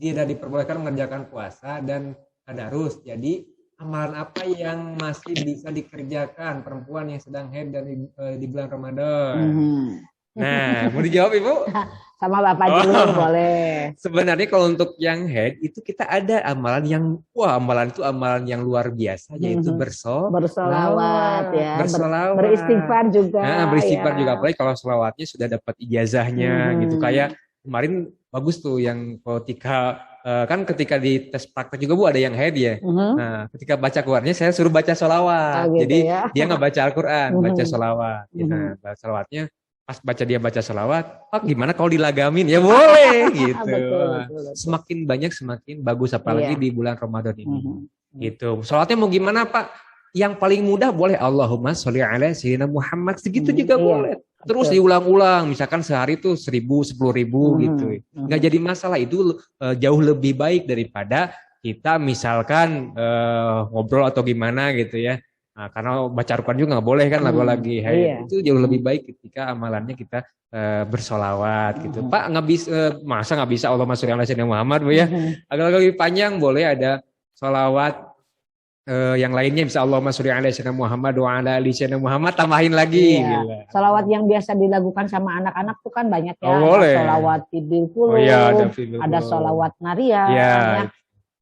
diperbolehkan mengerjakan puasa dan tadarus. Jadi amalan apa yang masih bisa dikerjakan perempuan yang sedang haid dan di bulan Ramadan? Nah, mau dijawab Ibu? Sama Bapak dulu boleh. Sebenarnya kalau untuk yang haid itu kita ada amalan yang amalan itu amalan yang luar biasa yaitu bersolawat ya. Bersolawat. Beristighfar juga. Nah, beristighfar juga apalagi kalau selawatnya sudah dapat ijazahnya gitu. Kayak kemarin bagus tuh yang ketika ketika di tes praktek juga Bu ada yang haid ya. Nah, ketika baca keluarnya saya suruh baca solawat. Jadi dia nggak baca Al-Quran, baca solawat. Nah, solawatnya pas dia baca sholawat, Pak gimana kalau dilagamin? Ya boleh gitu. Betul. Semakin banyak semakin bagus, apalagi di bulan Ramadan ini. Gitu. Sholawatnya mau gimana Pak? Yang paling mudah boleh Allahumma sholli ala sayyidina Muhammad, segitu juga boleh. Terus diulang-ulang, misalkan sehari tuh 1.000, 10.000 gitu. Nggak jadi masalah, itu jauh lebih baik daripada kita misalkan ngobrol atau gimana gitu ya. Nah, karena baca Al-Quran juga nggak boleh kan lagu lagi. Itu jauh lebih baik ketika amalannya kita bersolawat gitu. Pak nggak bisa, masa nggak bisa Allahumma sholli ala sayyidina Muhammad Bu ya? Agak lebih panjang boleh ada solawat yang lainnya, bisa Allahumma sholli ala sayyidina Muhammad wa ala ali sayyidina Muhammad, tambahin lagi. Solawat yang biasa dilakukan sama anak-anak tuh kan banyak ya. Boleh. Solawat Tidil Puluh, ada solawat Maria.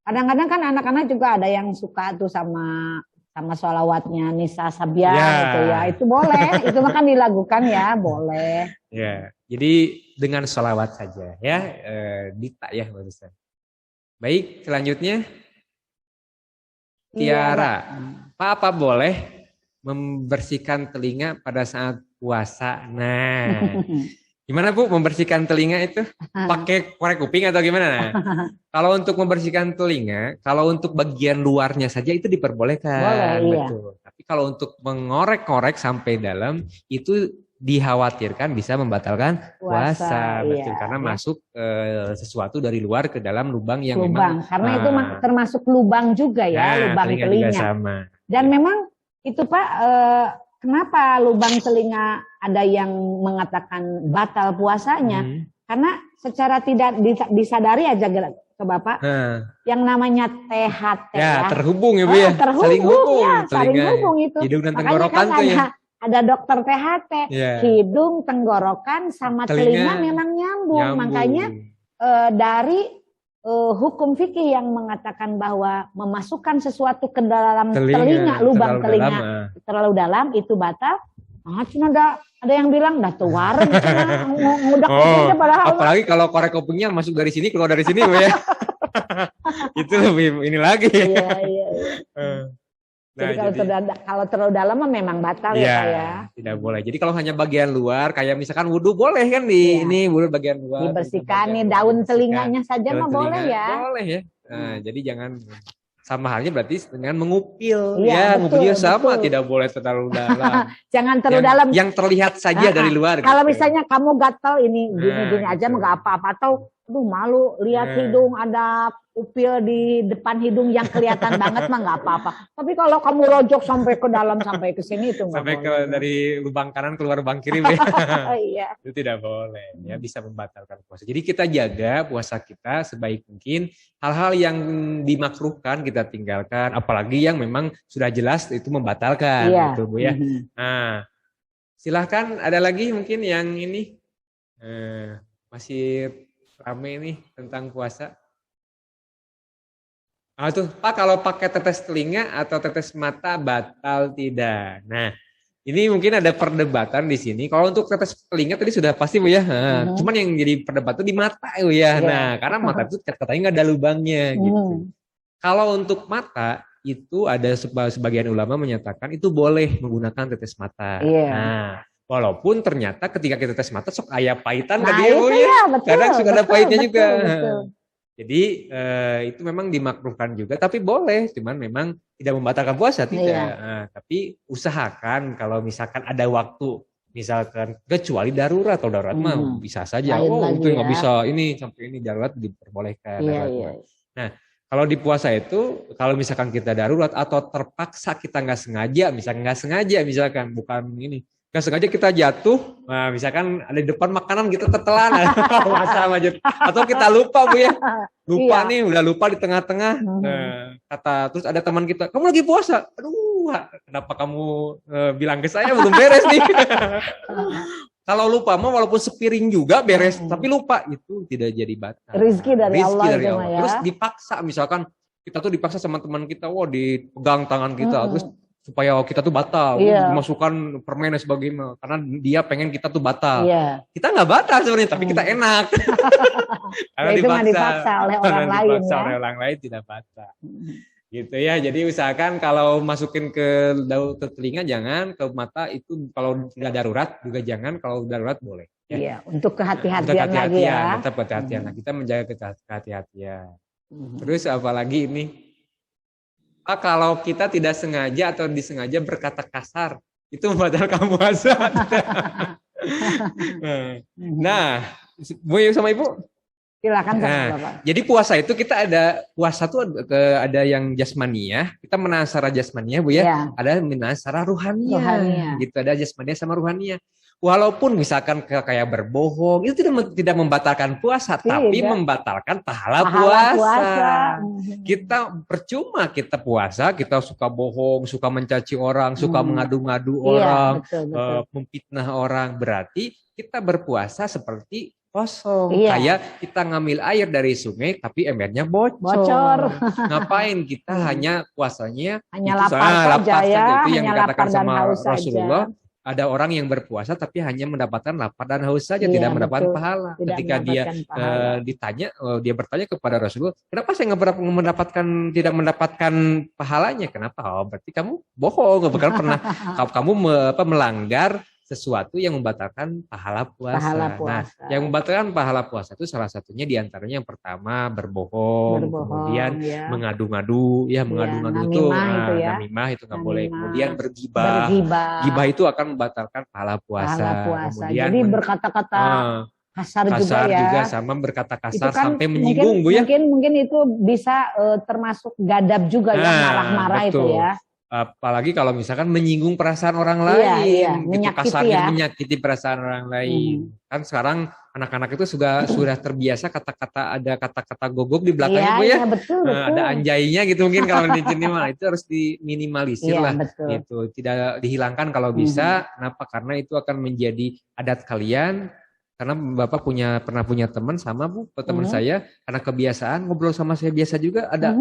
Kadang-kadang kan anak-anak juga ada yang suka tuh sama sholawatnya Nisa Sabian gitu ya. Itu boleh, itu makan dilakukan ya, boleh. Ya, jadi dengan sholawat saja ya, Dita ya barusan. Baik, selanjutnya Tiara. Apa boleh membersihkan telinga pada saat puasa? Nah, gimana Bu membersihkan telinga itu? Pakai korek kuping atau gimana? Nah, kalau untuk membersihkan telinga, kalau untuk bagian luarnya saja itu diperbolehkan. Boleh, betul. Tapi kalau untuk mengorek-korek sampai dalam itu dikhawatirkan bisa membatalkan puasa. Betul, karena masuk sesuatu dari luar ke dalam lubang yang memang. Karena itu termasuk lubang juga ya, lubang telinga. Juga sama. Dan memang itu Pak, kenapa lubang telinga ada yang mengatakan batal puasanya? Karena secara tidak disadari aja ke Bapak, yang namanya THT terhubung ya Bu ya, saling hubung itu. Hidung dan tenggorokan kan tuh ya. Ada dokter THT, hidung, tenggorokan sama telinga memang nyambung. Makanya dari hukum fikih yang mengatakan bahwa memasukkan sesuatu ke dalam telinga, lubang telinga terlalu dalam itu batal. Ada yang bilang dah tuar ngudak kupingnya padahal. Apalagi kalau korek kupingnya masuk dari sini keluar dari sini ya. Itu lebih ini lagi. Iya. Jadi kalau terlalu dalam memang batal ya. Tidak boleh. Jadi kalau hanya bagian luar, kayak misalkan wudhu boleh kan ini wudhu bagian luar. Dibersihkan nih daun telinganya saja mah boleh ya. Boleh ya. Nah, jadi jangan sama halnya berarti dengan mengupil ngupil sama tidak boleh terlalu dalam. Jangan terlalu dalam. Yang terlihat saja dari luar. Kalau misalnya kamu gatal ini gini aja mah nggak apa-apa, atau malu lihat hidung ada upil di depan hidung yang kelihatan banget mah nggak apa-apa. Tapi kalau kamu rojok sampai ke dalam sampai ke sini itu nggak boleh. Sampai dari lubang kanan keluar lubang kiri ya. Itu tidak boleh. Ya bisa membatalkan puasa. Jadi kita jaga puasa kita sebaik mungkin. Hal-hal yang dimakruhkan kita tinggalkan. Apalagi yang memang sudah jelas itu membatalkan, gitu Bu ya. Nah, silahkan ada lagi mungkin yang ini masih rame nih tentang puasa. Tuh Pak, kalau pakai tetes telinga atau tetes mata batal tidak? Nah, ini mungkin ada perdebatan di sini. Kalau untuk tetes telinga tadi sudah pasti Bu ya. Cuman yang jadi perdebatan di mata Bu ya. Nah, karena mata itu katanya nggak ada lubangnya gitu. Kalau untuk mata itu ada sebagian ulama menyatakan itu boleh menggunakan tetes mata. Nah, walaupun ternyata ketika kita tes mata sok aya pahitan tadi ya. Kadang suka ada pahitnya juga. Betul. Jadi itu memang dimakruhkan juga, tapi boleh, cuman memang tidak membatalkan puasa tidak. Tapi usahakan kalau misalkan ada waktu, misalkan kecuali darurat, atau darurat mah bisa saja. Itu nggak bisa ini sampai ini darurat diperbolehkan. Nah, kalau di puasa itu, kalau misalkan kita darurat atau terpaksa kita nggak sengaja, misalkan bukan ini. Gak sengaja kita jatuh, nah misalkan ada di depan makanan kita tertelan, atau kita lupa Bu ya, nih udah lupa di tengah-tengah, terus ada teman kita, kamu lagi puasa, aduh kenapa kamu bilang ke saya belum beres nih. Kalau lupa mah walaupun sepiring juga beres, tapi lupa itu tidak jadi batal. Rizki dari Allah. Ya. Terus dipaksa, misalkan kita tuh dipaksa sama teman kita, dipegang tangan kita, terus supaya kita tuh batal, dimasukkan permen dan sebagainya, karena dia pengen kita tuh batal. Kita nggak batal sebenarnya, tapi kita enak. Karena itu dipaksa oleh orang lain. Oleh orang lain tidak batal. Gitu ya. Jadi usahakan kalau masukin ke telinga jangan, ke mata itu kalau tidak darurat juga jangan, kalau darurat boleh. Ya. Iya, untuk kehati-hatian lagi ya. Tetap kehati-hatian. Nah, kita menjaga kehati-hatian. Terus apalagi ini? Kalau kita tidak sengaja atau disengaja berkata kasar, itu membatalkan puasa. Nah, Bu sama Ibu? Silakan Bapak. Jadi puasa itu kita ada ada yang jasmania, kita menasara jasmania Bu ya, ada menasara ruhania. Gitu, ada jasmania sama ruhania. Walaupun misalkan kayak berbohong itu tidak membatalkan puasa, tapi membatalkan pahala puasa. Kita percuma kita puasa, kita suka bohong, suka mencaci orang, suka mengadu-ngadu orang, memfitnah orang, berarti kita berpuasa seperti kosong. Kayak kita ngambil air dari sungai tapi embernya bocor. Ngapain kita hanya puasanya hanya lapar saja ya, itu yang dikatakan sama Rasulullah saja. Ada orang yang berpuasa tapi hanya mendapatkan lapar dan haus saja, tidak mendapatkan pahala. Ketika dia dia bertanya kepada Rasulullah, kenapa saya tidak mendapatkan pahalanya? Kenapa? Oh, berarti kamu bohong, bukan pernah kamu melanggar sesuatu yang membatalkan pahala puasa. Nah, yang membatalkan pahala puasa itu salah satunya diantaranya yang pertama berbohong, kemudian mengadu-ngadu, mengadu-ngadu itu namimah itu nggak boleh. Kemudian bergibah. Gibah itu akan membatalkan pahala puasa. Kemudian jadi berkata-kata kasar juga sama berkata kasar kan sampai menyinggung Bu ya. Mungkin itu bisa termasuk gadab juga ya, marah-marah itu ya. Apalagi kalau misalkan menyinggung perasaan orang lain, gitu, kasarnya menyakiti perasaan orang lain. Kan sekarang anak-anak itu sudah terbiasa ada kata-kata gogok di belakangnya Bu ya. Betul. Ada anjainya gitu mungkin kalau di sini mah itu harus diminimalisir lah. Gitu. Tidak dihilangkan kalau bisa. Kenapa? Karena itu akan menjadi adat kalian. Karena Bapak pernah punya teman sama Bu, teman saya karena kebiasaan ngobrol sama saya biasa juga ada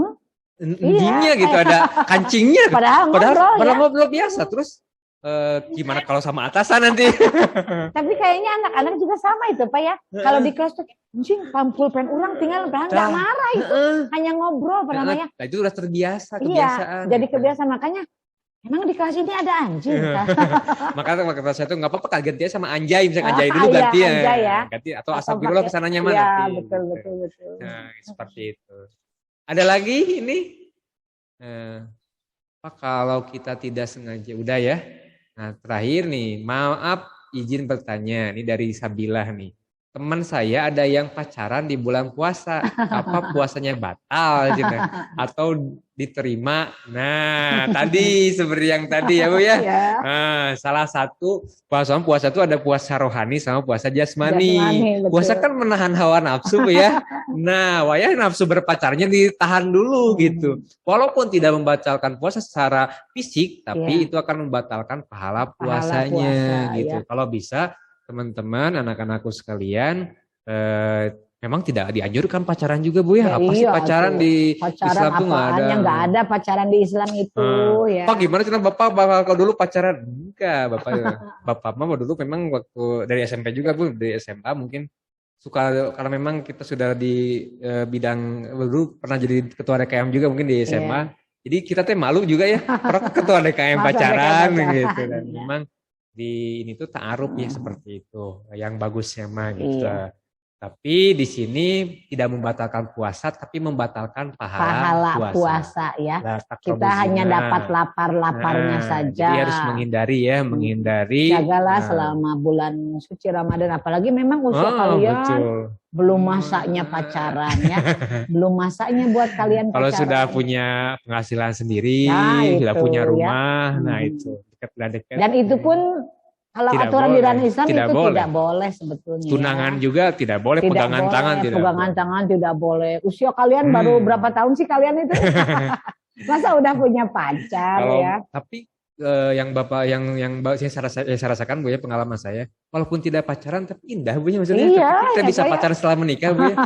endingnya gitu, ada kancingnya. Padahal ngobrol biasa. Terus gimana kalau sama atasan nanti? Tapi kayaknya anak-anak juga sama itu Pak ya. Kalau di kelas tuh, anjing pulpen orang tinggal nggak marah itu, hanya ngobrol namanya. Nah, itu udah terbiasa, kebiasaan. Jadi kebiasaan, makanya emang di kelas ini ada anjing. Makanya kata saya tuh nggak apa-apa ganti sama anjay, misalnya anjay dulu ganti ya. Ganti atau astagfirullah kesananya mana? Iya, betul. Nah, seperti itu. Ada lagi ini? Kalau kita tidak sengaja, udah ya. Nah, terakhir nih, maaf izin bertanya, ini dari Sabilah nih. Teman saya ada yang pacaran di bulan puasa, apa puasanya batal gitu, atau diterima? Nah, tadi seperti yang tadi ya Bu ya. Nah, salah satu puasa itu ada puasa rohani sama puasa jasmani. Puasa kan menahan hawa nafsu Bu ya. Nah, nafsu berpacarnya ditahan dulu gitu. Walaupun tidak membatalkan puasa secara fisik, tapi itu akan membatalkan pahala puasanya gitu. Kalau bisa teman-teman, anak-anakku sekalian, memang tidak dianjurkan pacaran juga Bu ya. Apa sih pacaran di Islam tuh nggak ada? Nggak ada pacaran di Islam itu ya. Pak gimana sih Bapak dulu pacaran? Enggak, Bapak mah dulu memang waktu dari SMP juga Bu, dari SMA mungkin suka karena memang kita sudah di bidang dulu pernah jadi ketua DKM juga mungkin di SMA. Jadi kita tuh malu juga ya, pernah ketua DKM pacaran gitu dan memang di ini tuh ta'aruf ya seperti itu, yang bagusnya mah gitu. Tapi di sini tidak membatalkan puasa, tapi membatalkan pahala puasa ya. Kita hanya dapat lapar-laparnya saja. Jadi harus menghindari. Jagalah selama bulan suci Ramadan, apalagi memang usia kalian belum masaknya pacaran ya, belum masaknya buat kalian pacaran. Kalau sudah punya penghasilan sendiri, sudah punya rumah, nah itu. Dan itu pun kalau aturan di ranah Islam tidak boleh sebetulnya. Tunangan juga tidak boleh, pegangan tangan tidak boleh. Usia kalian baru berapa tahun sih kalian itu? Masa udah punya pacar ya? Tapi yang Bapak yang saya rasakan Bu ya, pengalaman saya, walaupun tidak pacaran tapi indah Bu ya maksudnya. Kita bisa pacaran setelah menikah Bu ya.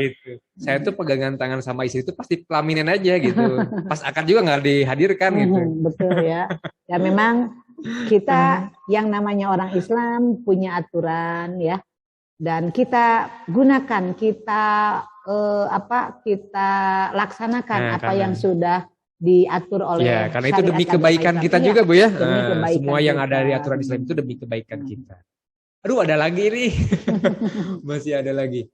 Gitu. Saya tuh pegangan tangan sama istri itu pasti pelaminan aja gitu. Pas akad juga nggak dihadirkan gitu. Betul ya. Ya memang kita yang namanya orang Islam punya aturan ya. Dan kita gunakan, kita kita laksanakan apa yang sudah diatur oleh ya, karena itu demi kebaikan kita juga Bu ya. Semua yang kita. ada di aturan Islam itu demi kebaikan kita. Aduh, ada lagi nih. Masih ada lagi.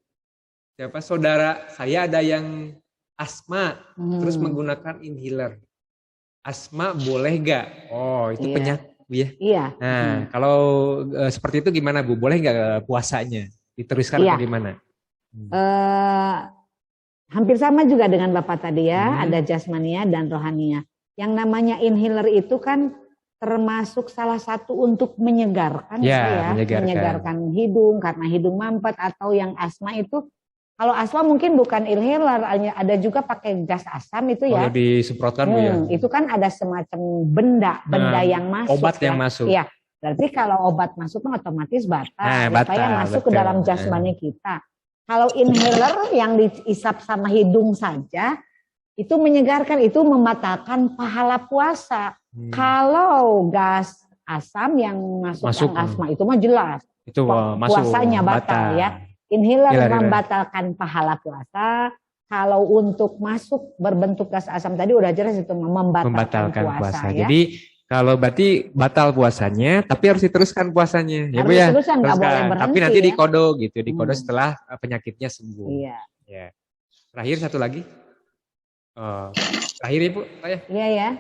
Siapa saudara saya ada yang asma terus menggunakan inhaler. Asma boleh gak? Oh, itu penyakit Bu ya. Iya. Nah, kalau seperti itu gimana Bu? Boleh gak puasanya? Diteruskan atau gimana? Hampir sama juga dengan Bapak tadi ya, ada jasmania dan rohania. Yang namanya inhaler itu kan termasuk salah satu untuk menyegarkan menyegarkan hidung karena hidung mampet, atau yang asma itu, kalau asma mungkin bukan inhaler, ada juga pakai gas asam itu ya. Disemprotkan Bu ya. Itu kan ada semacam benda yang masuk. Obat yang masuk. Iya, berarti kalau obat masuk otomatis batal, supaya masuk ke dalam jasmani kita. Kalau inhaler yang diisap sama hidung saja, itu menyegarkan, itu membatalkan pahala puasa. Kalau gas asam yang masuk asma itu mah jelas. Itu puasanya batal ya. Inhaler membatalkan pahala puasa. Kalau untuk masuk berbentuk gas asam tadi udah jelas itu membatalkan puasa ya. Jadi kalau berarti batal puasanya, tapi harus diteruskan puasanya, ya Bu ya. Teruskan, nggak boleh berhenti. Tapi nanti dikodo gitu, dikodo setelah penyakitnya sembuh. Iya. Ya. Terakhir satu lagi. Terakhir ya Bu, Iya ya.